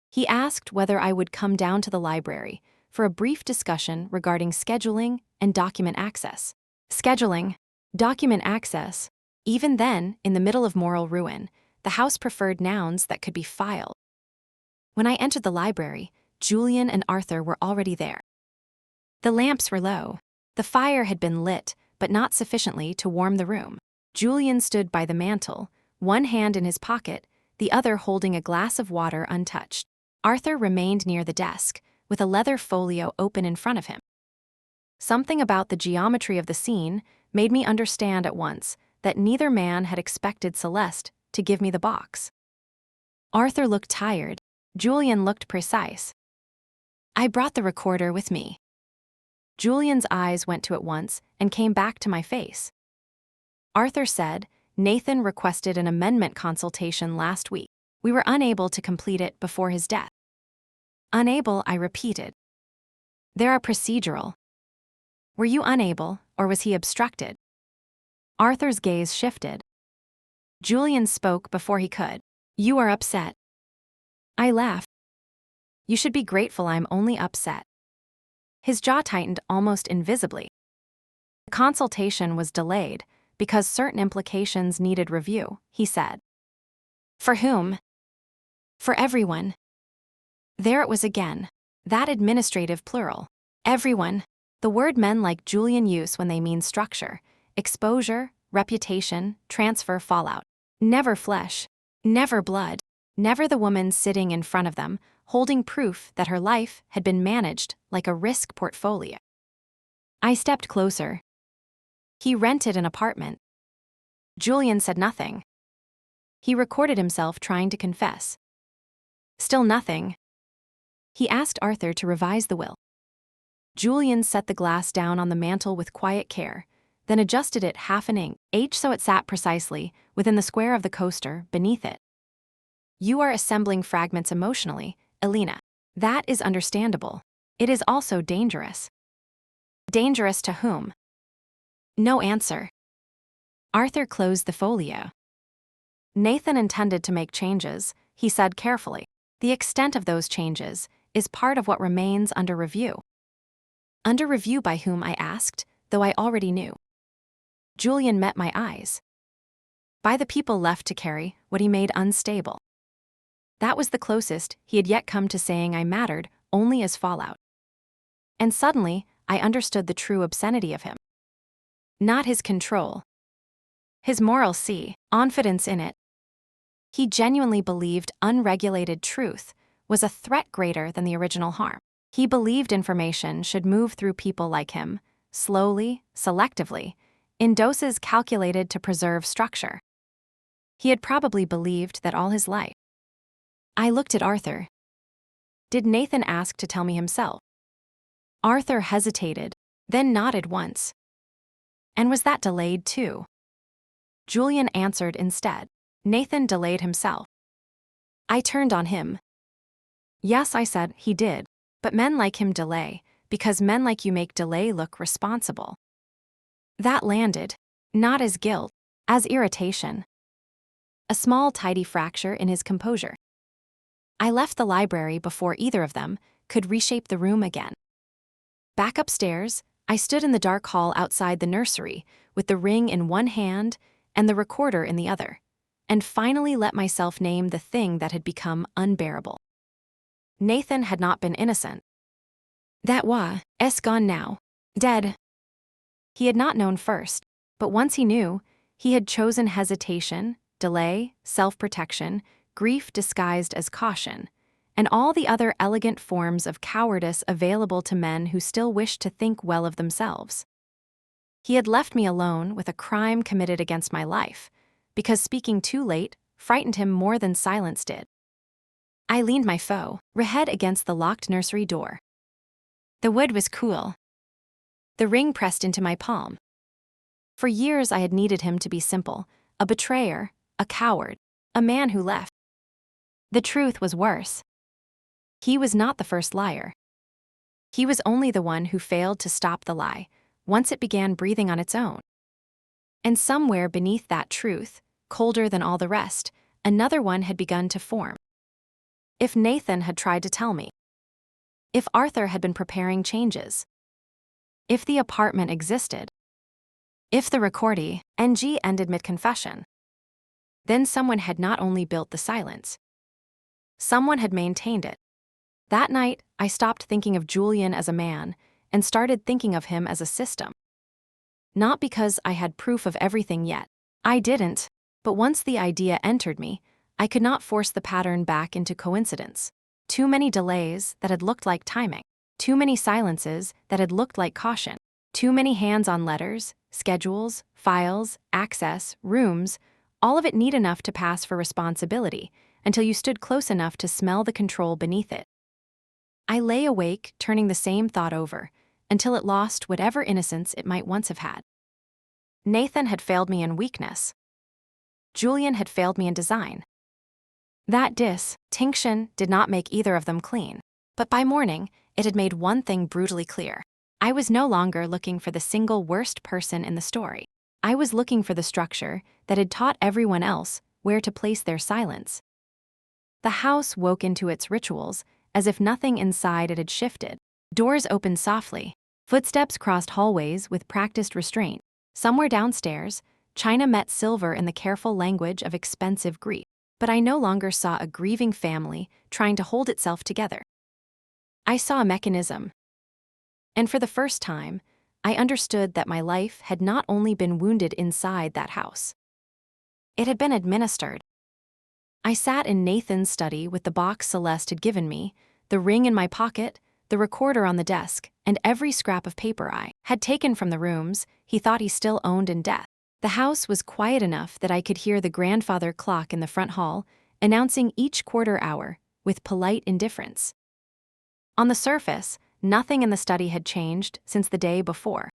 He asked whether I would come down to the library for a brief discussion regarding scheduling and document access. Scheduling, document access. Even then, in the middle of moral ruin, the house preferred nouns that could be filed. When I entered the library, Julian and Arthur were already there. The lamps were low. The fire had been lit, but not sufficiently to warm the room. Julian stood by the mantel, one hand in his pocket, the other holding a glass of water untouched. Arthur remained near the desk, with a leather folio open in front of him. Something about the geometry of the scene made me understand at once that neither man had expected Celeste to give me the box. Arthur looked tired. Julian looked precise. I brought the recorder with me. Julian's eyes went to it once and came back to my face. Arthur said, Nathan requested an amendment consultation last week. We were unable to complete it before his death. Unable, I repeated. There are procedural. Were you unable, or was he obstructed? Arthur's gaze shifted. Julian spoke before he could. You are upset. I laughed. You should be grateful I'm only upset. His jaw tightened almost invisibly. The consultation was delayed because certain implications needed review, he said. For whom? For everyone. There it was again, that administrative plural. Everyone. The word men like Julian use when they mean structure, exposure, reputation, transfer, fallout. Never flesh, never blood, never the woman sitting in front of them, holding proof that her life had been managed like a risk portfolio. I stepped closer. He rented an apartment. Julian said nothing. He recorded himself trying to confess. Still nothing. He asked Arthur to revise the will. Julian set the glass down on the mantel with quiet care, then adjusted it half an inch so it sat precisely within the square of the coaster beneath it. You are assembling fragments emotionally, Elena. That is understandable. It is also dangerous. Dangerous to whom? No answer. Arthur closed the folio. Nathan intended to make changes, he said carefully. The extent of those changes is part of what remains under review. Under review by whom, I asked, though I already knew. Julian met my eyes. By the people left to carry what he made unstable. That was the closest he had yet come to saying I mattered only as fallout. And suddenly, I understood the true obscenity of him. Not his control. His moral confidence in it. He genuinely believed unregulated truth was a threat greater than the original harm. He believed information should move through people like him, slowly, selectively, in doses calculated to preserve structure. He had probably believed that all his life. I looked at Arthur. Did Nathan ask to tell me himself? Arthur hesitated, then nodded once. And was that delayed too? Julian answered instead. Nathan delayed himself. I turned on him. Yes, I said, he did, but men like him delay, because men like you make delay look responsible. That landed, not as guilt, as irritation. A small tidy fracture in his composure. I left the library before either of them could reshape the room again. Back upstairs, I stood in the dark hall outside the nursery with the ring in one hand and the recorder in the other, and finally let myself name the thing that had become unbearable. Nathan had not been innocent. That was gone now. Dead. He had not known first, but once he knew, he had chosen hesitation, delay, self-protection, grief disguised as caution, and all the other elegant forms of cowardice available to men who still wished to think well of themselves. He had left me alone with a crime committed against my life, because speaking too late frightened him more than silence did. I leaned my forehead against the locked nursery door. The wood was cool. The ring pressed into my palm. For years I had needed him to be simple, a betrayer, a coward, a man who left. The truth was worse. He was not the first liar. He was only the one who failed to stop the lie, once it began breathing on its own. And somewhere beneath that truth, colder than all the rest, another one had begun to form. If Nathan had tried to tell me. If Arthur had been preparing changes. If the apartment existed. If the recording ended mid-confession. Then someone had not only built the silence. Someone had maintained it. That night, I stopped thinking of Julian as a man and started thinking of him as a system. Not because I had proof of everything yet. I didn't, but once the idea entered me, I could not force the pattern back into coincidence. Too many delays that had looked like timing. Too many silences that had looked like caution. Too many hands on letters, schedules, files, access, rooms, all of it neat enough to pass for responsibility until you stood close enough to smell the control beneath it. I lay awake, turning the same thought over, until it lost whatever innocence it might once have had. Nathan had failed me in weakness. Julian had failed me in design. That distinction did not make either of them clean, but by morning, it had made one thing brutally clear. I was no longer looking for the single worst person in the story. I was looking for the structure that had taught everyone else where to place their silence. The house woke into its rituals as if nothing inside it had shifted. Doors opened softly. Footsteps crossed hallways with practiced restraint. Somewhere downstairs, china met silver in the careful language of expensive grief. But I no longer saw a grieving family trying to hold itself together. I saw a mechanism. And for the first time, I understood that my life had not only been wounded inside that house. It had been administered. I sat in Nathan's study with the box Celeste had given me, the ring in my pocket, the recorder on the desk, and every scrap of paper I had taken from the rooms he thought he still owned in death. The house was quiet enough that I could hear the grandfather clock in the front hall announcing each quarter hour with polite indifference. On the surface, nothing in the study had changed since the day before.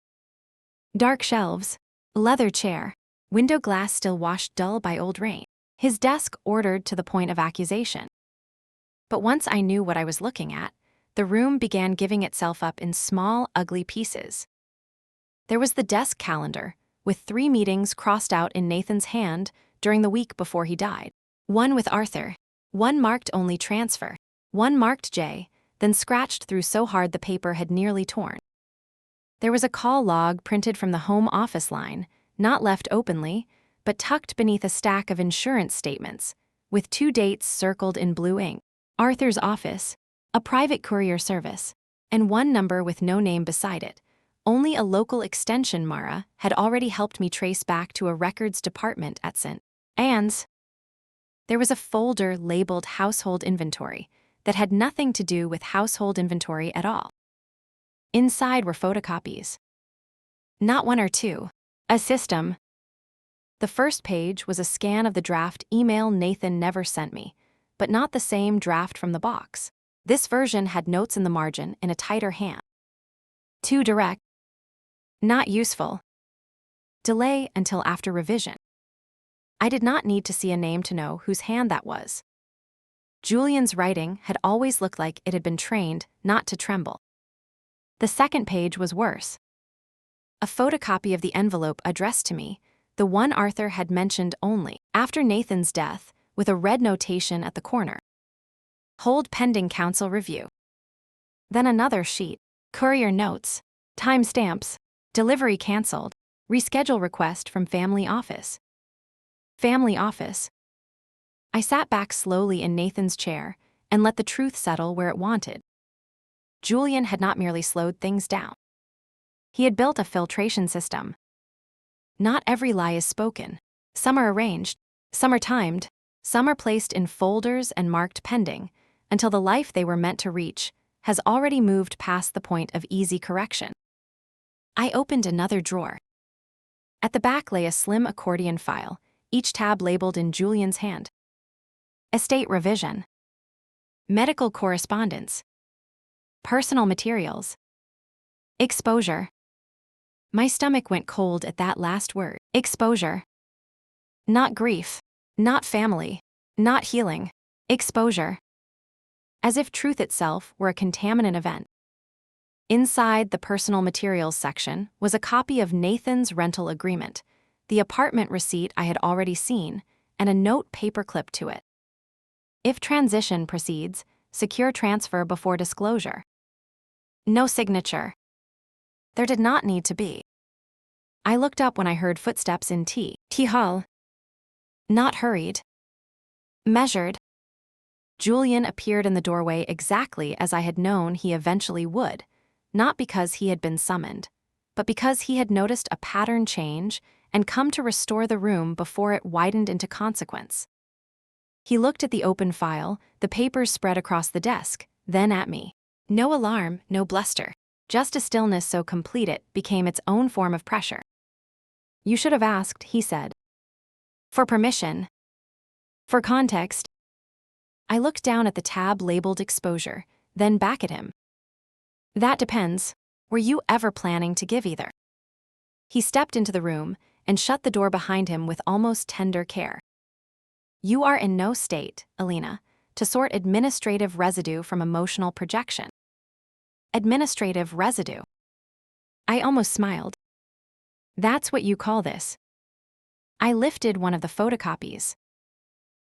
Dark shelves, leather chair, window glass still washed dull by old rain. His desk ordered to the point of accusation. But once I knew what I was looking at, the room began giving itself up in small, ugly pieces. There was the desk calendar, with 3 meetings crossed out in Nathan's hand during the week before he died. One with Arthur, one marked only transfer, one marked J, then scratched through so hard the paper had nearly torn. There was a call log printed from the home office line, not left openly, but tucked beneath a stack of insurance statements, with 2 dates circled in blue ink. Arthur's office, a private courier service, and one number with no name beside it. Only a local extension Mara had already helped me trace back to a records department at St. Anne's. There was a folder labeled Household Inventory that had nothing to do with household inventory at all. Inside were photocopies. Not 1 or 2. A system. The first page was a scan of the draft email Nathan never sent me, but not the same draft from the box. This version had notes in the margin in a tighter hand. Too direct. Not useful. Delay until after revision. I did not need to see a name to know whose hand that was. Julian's writing had always looked like it had been trained not to tremble. The second page was worse. A photocopy of the envelope addressed to me, the one Arthur had mentioned only after Nathan's death, with a red notation at the corner. Hold pending council review. Then another sheet. Courier notes. Timestamps. Delivery canceled. Reschedule request from family office. Family office. I sat back slowly in Nathan's chair and let the truth settle where it wanted. Julian had not merely slowed things down. He had built a filtration system. Not every lie is spoken. Some are arranged, some are timed, some are placed in folders and marked pending, until the life they were meant to reach has already moved past the point of easy correction. I opened another drawer. At the back lay a slim accordion file, each tab labeled in Julian's hand. Estate revision. Medical correspondence. Personal materials. Exposure. My stomach went cold at that last word. Exposure. Not grief. Not family. Not healing. Exposure. As if truth itself were a contaminant event. Inside the personal materials section was a copy of Nathan's rental agreement, the apartment receipt I had already seen, and a note paperclip to it. If transition proceeds, secure transfer before disclosure. No signature. There did not need to be. I looked up when I heard footsteps in T Hall. Not hurried. Measured. Julian appeared in the doorway exactly as I had known he eventually would, not because he had been summoned, but because he had noticed a pattern change and come to restore the room before it widened into consequence. He looked at the open file, the papers spread across the desk, then at me. No alarm, no bluster. Just a stillness so complete it became its own form of pressure. You should have asked, he said. For permission. For context. I looked down at the tab labeled exposure, then back at him. That depends. Were you ever planning to give either? He stepped into the room and shut the door behind him with almost tender care. You are in no state, Elena, to sort administrative residue from emotional projection. Administrative residue. I almost smiled. That's what you call this. I lifted one of the photocopies.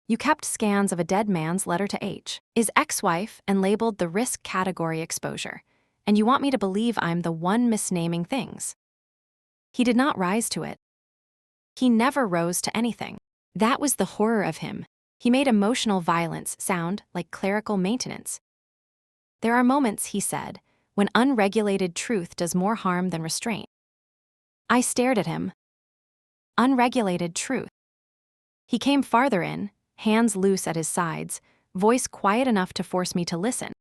You kept scans of a dead man's letter to his ex-wife and labeled the risk category exposure, and you want me to believe I'm the one misnaming things. He did not rise to it. He never rose to anything. That was the horror of him. He made emotional violence sound like clerical maintenance. There are moments, he said, when unregulated truth does more harm than restraint. I stared at him. Unregulated truth. He came farther in, hands loose at his sides, voice quiet enough to force me to listen.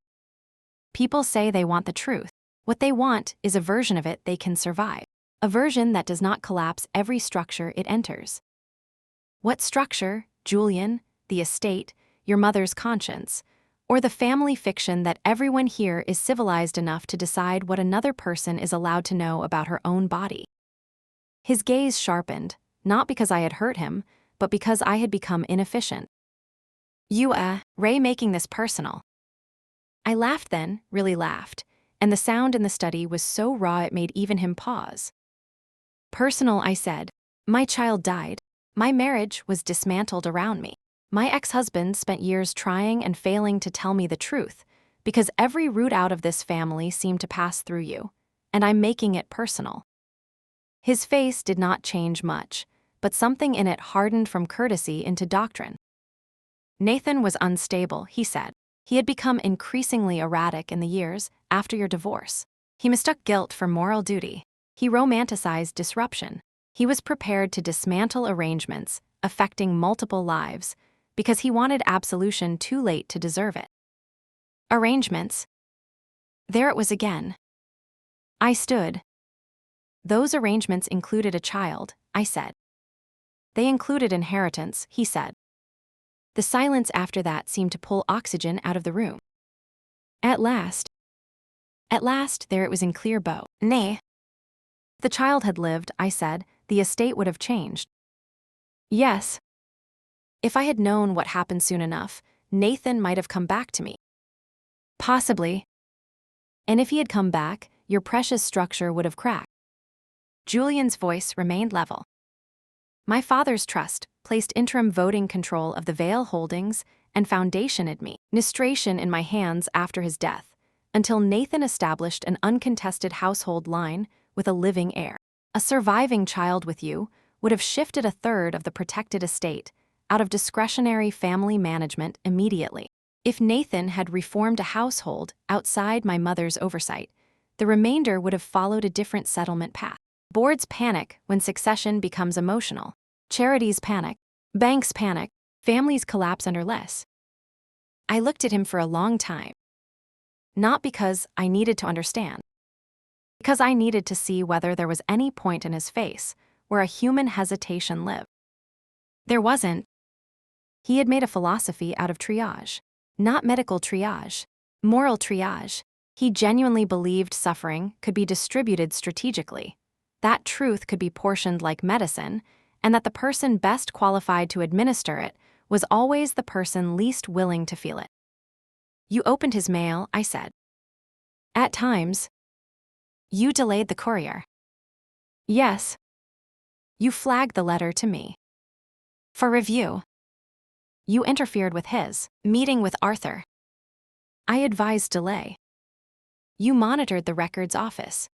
People say they want the truth. What they want is a version of it they can survive. A version that does not collapse every structure it enters. What structure, Julian, the estate, your mother's conscience, or the family fiction that everyone here is civilized enough to decide what another person is allowed to know about her own body? His gaze sharpened, not because I had hurt him, but because I had become inefficient. Ray, making this personal. I laughed then, really laughed, and the sound in the study was so raw it made even him pause. Personal, I said. My child died. My marriage was dismantled around me. My ex-husband spent years trying and failing to tell me the truth, because every root out of this family seemed to pass through you, and I'm making it personal. His face did not change much, but something in it hardened from courtesy into doctrine. Nathan was unstable, he said. He had become increasingly erratic in the years after your divorce. He mistook guilt for moral duty. He romanticized disruption. He was prepared to dismantle arrangements affecting multiple lives because he wanted absolution too late to deserve it. Arrangements. There it was again. I stood. Those arrangements included a child, I said. They included inheritance, he said. The silence after that seemed to pull oxygen out of the room. At last, there it was in clear bow. Nay. If the child had lived, I said, the estate would have changed. Yes. If I had known what happened soon enough, Nathan might have come back to me. Possibly. And if he had come back, your precious structure would have cracked. Julian's voice remained level. My father's trust placed interim voting control of the Vale holdings and foundation administration in my hands after his death, until Nathan established an uncontested household line with a living heir. A surviving child with you would have shifted a third of the protected estate out of discretionary family management immediately. If Nathan had reformed a household outside my mother's oversight, the remainder would have followed a different settlement path. Boards panic when succession becomes emotional. Charities panic. Banks panic. Families collapse under less. I looked at him for a long time. Not because I needed to understand, because I needed to see whether there was any point in his face where a human hesitation lived. There wasn't. He had made a philosophy out of triage. Not medical triage, moral triage. He genuinely believed suffering could be distributed strategically, that truth could be portioned like medicine, and that the person best qualified to administer it was always the person least willing to feel it. You opened his mail, I said. At times. You delayed the courier. Yes. You flagged the letter to me. For review. You interfered with his meeting with Arthur. I advised delay. You monitored the records office.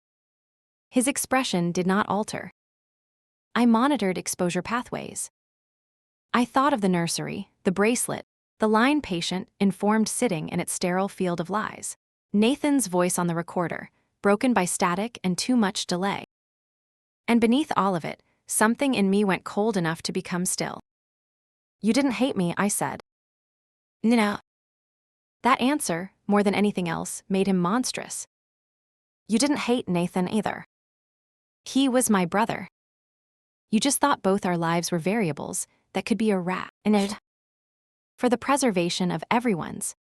His expression did not alter. I monitored exposure pathways. I thought of the nursery, the bracelet, the line patient informed sitting in its sterile field of lies. Nathan's voice on the recorder, broken by static and too much delay. And beneath all of it, something in me went cold enough to become still. You didn't hate me, I said. No. That answer, more than anything else, made him monstrous. You didn't hate Nathan either. He was my brother. You just thought both our lives were variables that could be arranged for the preservation of everyone's.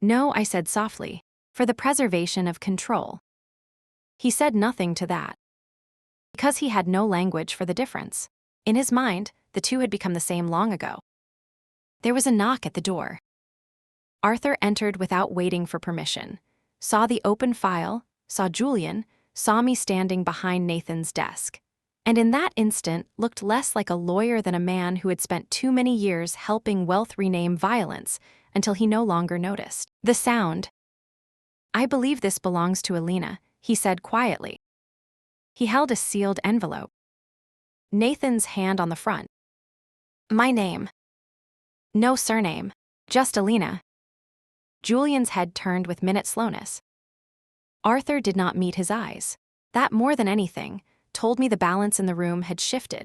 No, I said softly, for the preservation of control. He said nothing to that. Because he had no language for the difference. In his mind, the two had become the same long ago. There was a knock at the door. Arthur entered without waiting for permission, saw the open file, saw Julian, saw me standing behind Nathan's desk, and in that instant looked less like a lawyer than a man who had spent too many years helping wealth rename violence until he no longer noticed. The sound. I believe this belongs to Elena, he said quietly. He held a sealed envelope. Nathan's hand on the front. My name. No surname, just Elena. Julian's head turned with minute slowness. Arthur did not meet his eyes. That, more than anything, told me the balance in the room had shifted.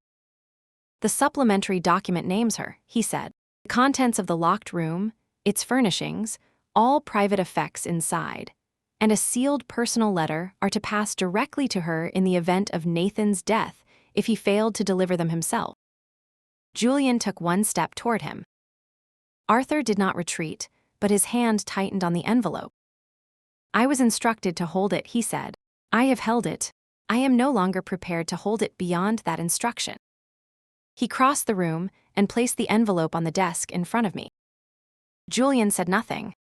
The supplementary document names her, he said. The contents of the locked room, its furnishings, all private effects inside, and a sealed personal letter are to pass directly to her in the event of Nathan's death if he failed to deliver them himself. Julian took one step toward him. Arthur did not retreat, but his hand tightened on the envelope. I was instructed to hold it, he said. I have held it. I am no longer prepared to hold it beyond that instruction. He crossed the room and placed the envelope on the desk in front of me. Julian said nothing.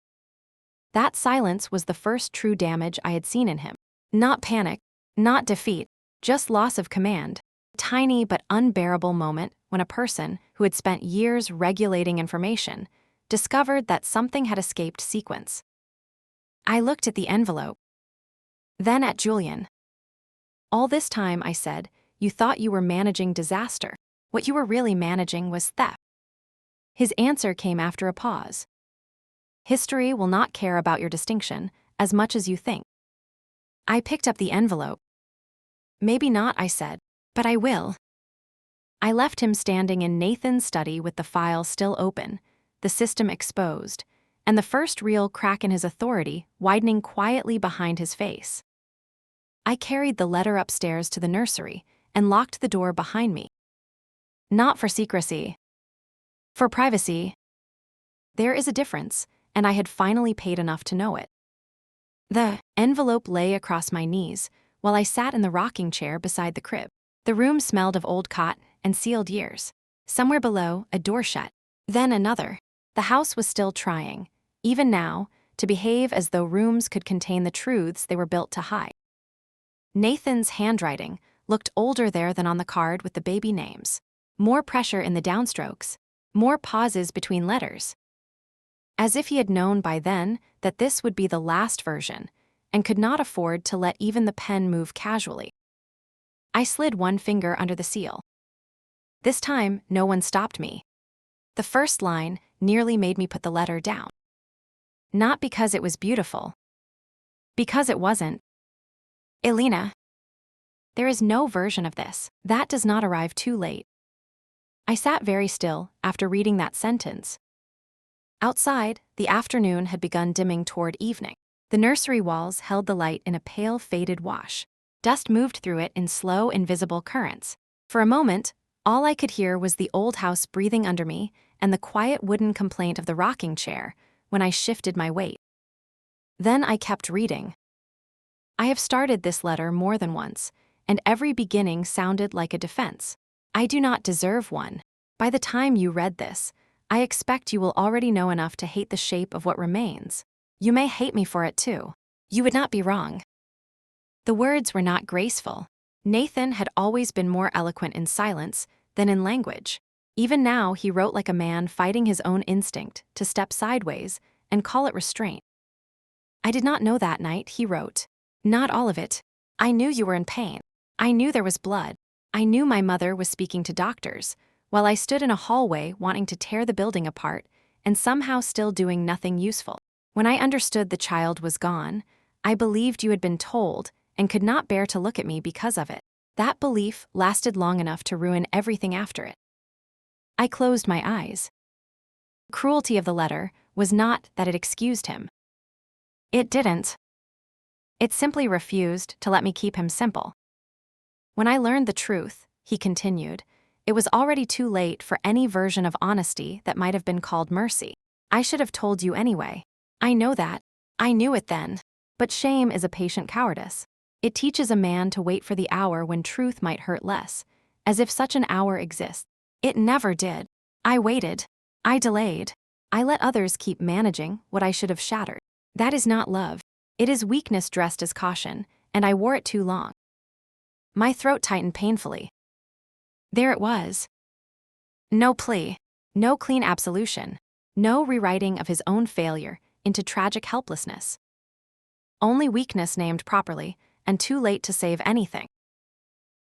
That silence was the first true damage I had seen in him. Not panic, not defeat, just loss of command. A tiny but unbearable moment when a person who had spent years regulating information discovered that something had escaped sequence. I looked at the envelope. Then at Julian. All this time, I said, you thought you were managing disaster. What you were really managing was theft. His answer came after a pause. History will not care about your distinction as much as you think. I picked up the envelope. Maybe not, I said, but I will. I left him standing in Nathan's study with the file still open, the system exposed, and the first real crack in his authority widening quietly behind his face. I carried the letter upstairs to the nursery and locked the door behind me. Not for secrecy. For privacy. There is a difference, and I had finally paid enough to know it. The envelope lay across my knees while I sat in the rocking chair beside the crib. The room smelled of old cot and sealed years. Somewhere below, a door shut. Then another. The house was still trying, even now, to behave as though rooms could contain the truths they were built to hide. Nathan's handwriting looked older there than on the card with the baby names. More pressure in the downstrokes. More pauses between letters. as if he had known by then that this would be the last version, and could not afford to let even the pen move casually. I slid one finger under the seal. This time, no one stopped me. The first line nearly made me put the letter down. Not because it was beautiful. Because it wasn't. Elena. There is no version of this that does not arrive too late. I sat very still after reading that sentence. Outside, the afternoon had begun dimming toward evening. The nursery walls held the light in a pale, faded wash. Dust moved through it in slow, invisible currents. For a moment, all I could hear was the old house breathing under me and the quiet wooden complaint of the rocking chair when I shifted my weight. Then I kept reading. I have started this letter more than once, and every beginning sounded like a defense. I do not deserve one. By the time you read this, I expect you will already know enough to hate the shape of what remains. You may hate me for it too. You would not be wrong. The words were not graceful. Nathan had always been more eloquent in silence than in language. Even now, he wrote like a man fighting his own instinct to step sideways and call it restraint. I did not know that night, he wrote. Not all of it. I knew you were in pain. I knew there was blood. I knew my mother was speaking to doctors, while I stood in a hallway wanting to tear the building apart and somehow still doing nothing useful. When I understood the child was gone, I believed you had been told and could not bear to look at me because of it. That belief lasted long enough to ruin everything after it. I closed my eyes. The cruelty of the letter was not that it excused him. It didn't. It simply refused to let me keep him simple. When I learned the truth, he continued, it was already too late for any version of honesty that might have been called mercy. I should have told you anyway. I know that. I knew it then. But shame is a patient cowardice. It teaches a man to wait for the hour when truth might hurt less, as if such an hour exists. It never did. I waited. I delayed. I let others keep managing what I should have shattered. That is not love. It is weakness dressed as caution, and I wore it too long. My throat tightened painfully. There it was. No plea. No clean absolution. No rewriting of his own failure into tragic helplessness. Only weakness named properly, and too late to save anything.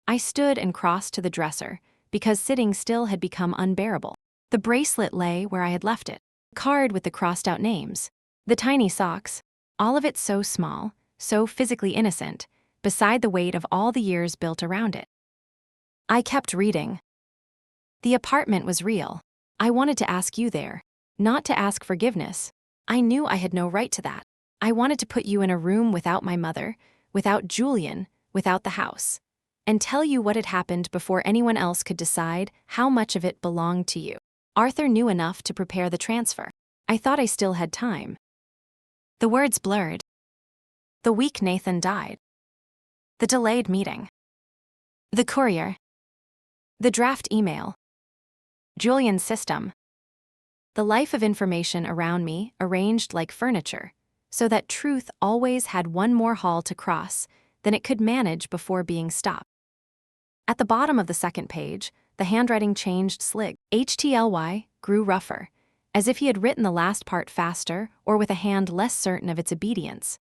I stood and crossed to the dresser, because sitting still had become unbearable. The bracelet lay where I had left it, the card with the crossed-out names, the tiny socks, all of it so small, so physically innocent, beside the weight of all the years built around it. I kept reading. The apartment was real. I wanted to ask you there, not to ask forgiveness. I knew I had no right to that. I wanted to put you in a room without my mother, without Julian, without the house, and tell you what had happened before anyone else could decide how much of it belonged to you. Arthur knew enough to prepare the transfer. I thought I still had time. The words blurred. The week Nathan died. The delayed meeting. The courier. The draft email. Julian's system. The life of information around me arranged like furniture, so that truth always had one more hall to cross than it could manage before being stopped. At the bottom of the second page, the handwriting changed slig. HTLY grew rougher, as if he had written the last part faster or with a hand less certain of its obedience.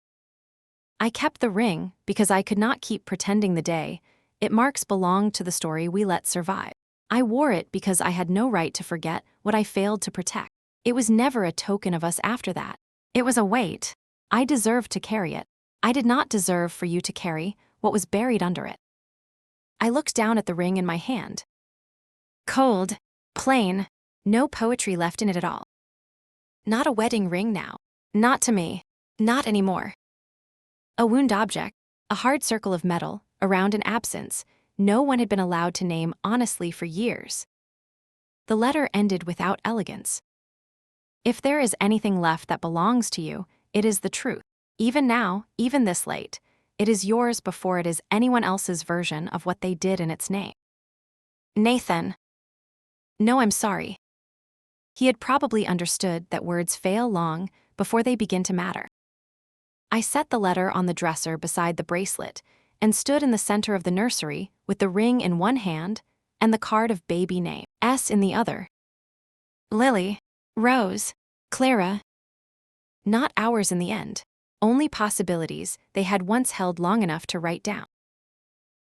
I kept the ring because I could not keep pretending the day it marks belonged to the story we let survive. I wore it because I had no right to forget what I failed to protect. It was never a token of us after that. It was a weight. I deserved to carry it. I did not deserve for you to carry what was buried under it. I looked down at the ring in my hand. Cold, plain, no poetry left in it at all. Not a wedding ring now. Not to me. Not anymore. A wound object, a hard circle of metal, around an absence no one had been allowed to name honestly for years. The letter ended without elegance. If there is anything left that belongs to you, it is the truth. Even now, even this late, it is yours before it is anyone else's version of what they did in its name. Nathan. No, I'm sorry. He had probably understood that words fail long before they begin to matter. I set the letter on the dresser beside the bracelet and stood in the center of the nursery with the ring in one hand and the card of baby name S in the other. Lily, Rose, Clara, Not hours in the end. Only possibilities they had once held long enough to write down.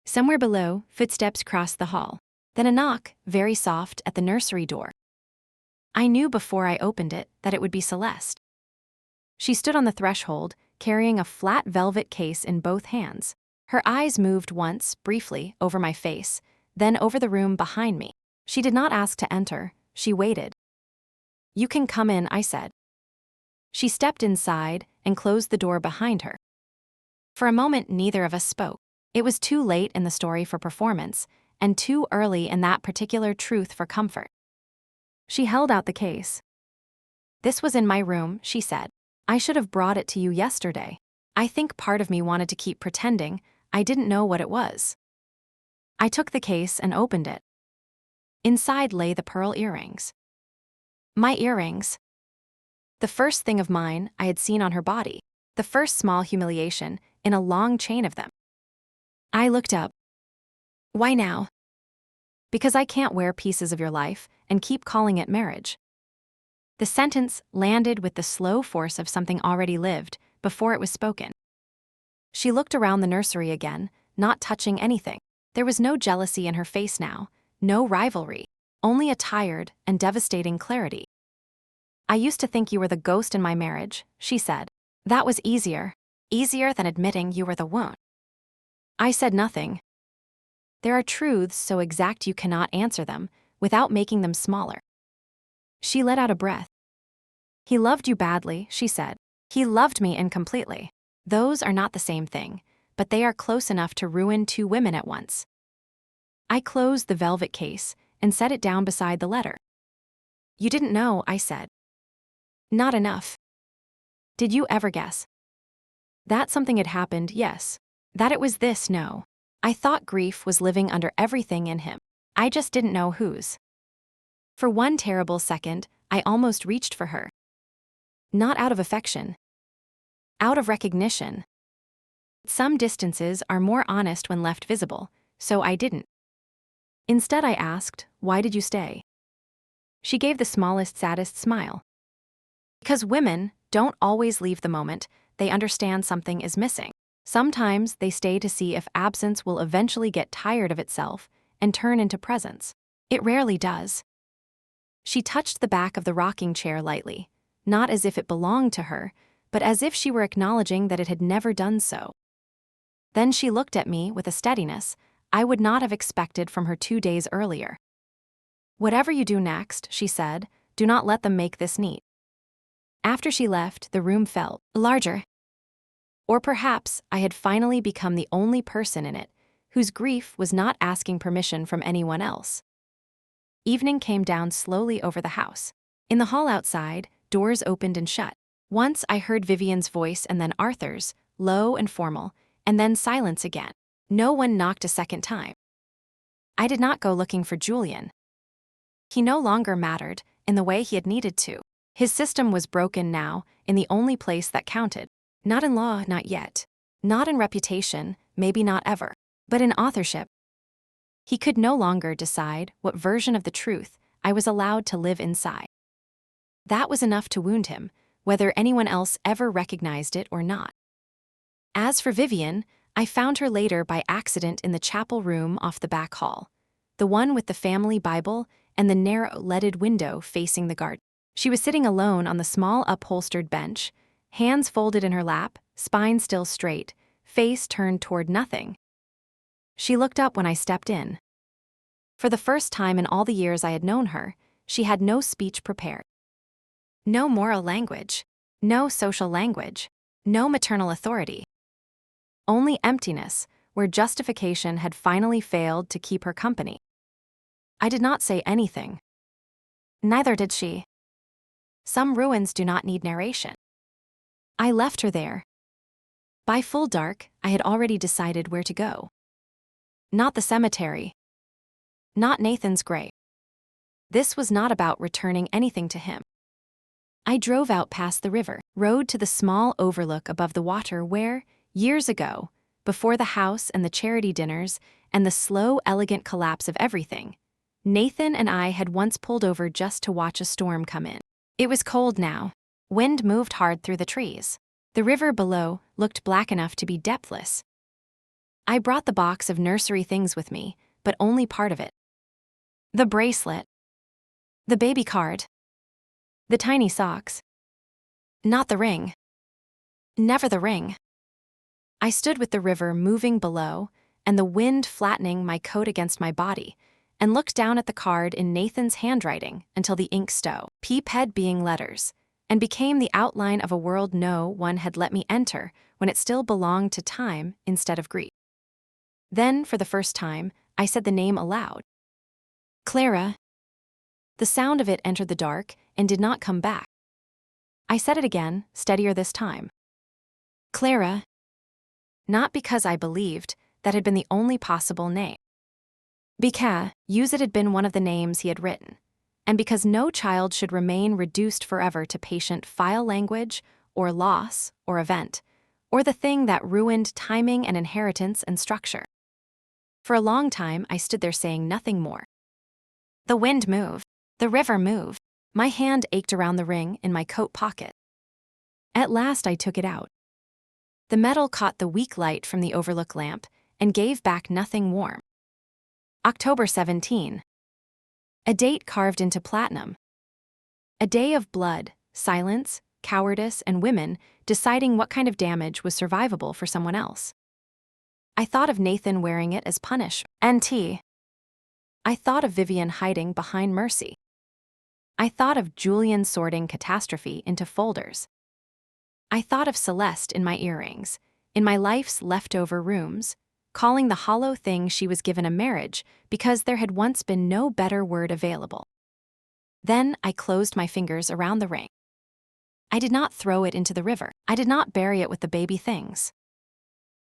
Somewhere below, footsteps crossed the hall. Then a knock, very soft, at the nursery door. I knew before I opened it that it would be Celeste. She stood on the threshold, carrying a flat velvet case in both hands. Her eyes moved once, briefly, over my face, then over the room behind me. She did not ask to enter, she waited. "You can come in," I said. She stepped inside and closed the door behind her. For a moment, neither of us spoke. It was too late in the story for performance, and too early in that particular truth for comfort. She held out the case. "This was in my room," she said. "I should have brought it to you yesterday. I think part of me wanted to keep pretending I didn't know what it was." I took the case and opened it. Inside lay the pearl earrings. My earrings. The first thing of mine I had seen on her body. The first small humiliation in a long chain of them. I looked up. "Why now?" "Because I can't wear pieces of your life and keep calling it marriage." The sentence landed with the slow force of something already lived before it was spoken. She looked around the nursery again, not touching anything. There was no jealousy in her face now, no rivalry, only a tired and devastating clarity. "I used to think you were the ghost in my marriage," she said. "That was easier than admitting you were the wound." I said nothing. There are truths so exact you cannot answer them without making them smaller. She let out a breath. "He loved you badly," she said. "He loved me incompletely. Those are not the same thing, but they are close enough to ruin two women at once." I closed the velvet case and set it down beside the letter. "You didn't know," I said. "Not enough." "Did you ever guess?" That something had happened, yes. That it was this, no. I thought grief was living under everything in him. I just didn't know whose. For one terrible second, I almost reached for her. Not out of affection. Out of recognition. Some distances are more honest when left visible, so I didn't. Instead I asked, "Why did you stay?" She gave the smallest, saddest smile. "Because women don't always leave the moment they understand something is missing. Sometimes they stay to see if absence will eventually get tired of itself and turn into presence. It rarely does." She touched the back of the rocking chair lightly, not as if it belonged to her, but as if she were acknowledging that it had never done so. Then she looked at me with a steadiness I would not have expected from her 2 days earlier. "Whatever you do next," she said, "do not let them make this neat." After she left, the room felt larger. Or perhaps I had finally become the only person in it whose grief was not asking permission from anyone else. Evening came down slowly over the house. In the hall outside, doors opened and shut. Once I heard Vivian's voice and then Arthur's, low and formal, and then silence again. No one knocked a second time. I did not go looking for Julian. He no longer mattered in the way he had needed to. His system was broken now in the only place that counted. Not in law, not yet. Not in reputation, maybe not ever. But in authorship. He could no longer decide what version of the truth I was allowed to live inside. That was enough to wound him, whether anyone else ever recognized it or not. As for Vivian, I found her later by accident in the chapel room off the back hall, the one with the family Bible and the narrow leaded window facing the garden. She was sitting alone on the small upholstered bench, hands folded in her lap, spine still straight, face turned toward nothing. She looked up when I stepped in. For the first time in all the years I had known her, she had no speech prepared. No moral language. No social language. No maternal authority. Only emptiness, where justification had finally failed to keep her company. I did not say anything. Neither did she. Some ruins do not need narration. I left her there. By full dark, I had already decided where to go. Not the cemetery. Not Nathan's grave. This was not about returning anything to him. I drove out past the river, rode to the small overlook above the water where, years ago, before the house and the charity dinners and the slow, elegant collapse of everything, Nathan and I had once pulled over just to watch a storm come in. It was cold now, Wind moved hard through the trees. The river below looked black enough to be depthless. I brought the box of nursery things with me, but only part of it. The bracelet. The baby card. The tiny socks. Not the ring. Never the ring. I stood with the river moving below and the wind flattening my coat against my body, and looked down at the card in Nathan's handwriting until the ink stole, peep-head being letters, and became the outline of a world no one had let me enter when it still belonged to time instead of grief. Then, for the first time, I said the name aloud. Clara. The sound of it entered the dark and did not come back. I said it again, steadier this time. Clara. Not because I believed that had been the only possible name. Because it had been one of the names he had written, and because no child should remain reduced forever to patient file language, or loss, or event, or the thing that ruined timing and inheritance and structure. For a long time, I stood there saying nothing more. The wind moved. The river moved. My hand ached around the ring in my coat pocket. At last, I took it out. The metal caught the weak light from the overlook lamp and gave back nothing warm. October 17. A date carved into platinum. A day of blood, silence, cowardice, and women deciding what kind of damage was survivable for someone else. I thought of Nathan wearing it as punish. NT. I thought of Vivian hiding behind mercy. I thought of Julian sorting catastrophe into folders. I thought of Celeste in my earrings, in my life's leftover rooms, calling the hollow thing she was given a marriage because there had once been no better word available. Then I closed my fingers around the ring. I did not throw it into the river. I did not bury it with the baby things.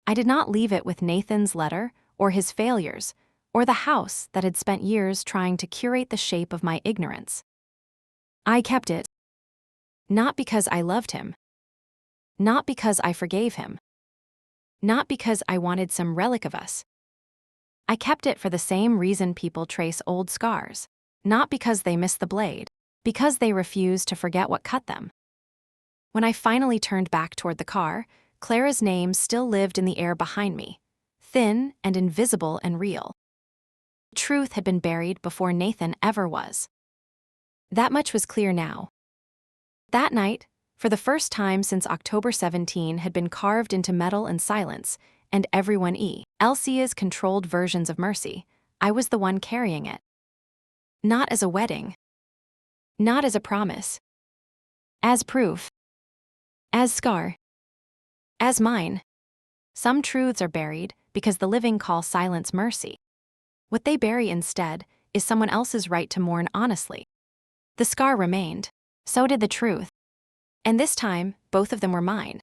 I did not leave it with Nathan's letter or his failures or the house that had spent years trying to curate the shape of my ignorance. I kept it. Not because I loved him. Not because I forgave him. Not because I wanted some relic of us. I kept it for the same reason people trace old scars. Not because they miss the blade, because they refuse to forget what cut them. When I finally turned back toward the car, Clara's name still lived in the air behind me, thin and invisible and real. Truth had been buried before Nathan ever was. That much was clear now. That night, for the first time since October 17, had been carved into metal and silence, and everyone else's controlled versions of mercy, I was the one carrying it. Not as a wedding. Not as a promise. As proof. As scar. As mine. Some truths are buried because the living call silence mercy. What they bury instead is someone else's right to mourn honestly. The scar remained. So did the truth. And this time, both of them were mine.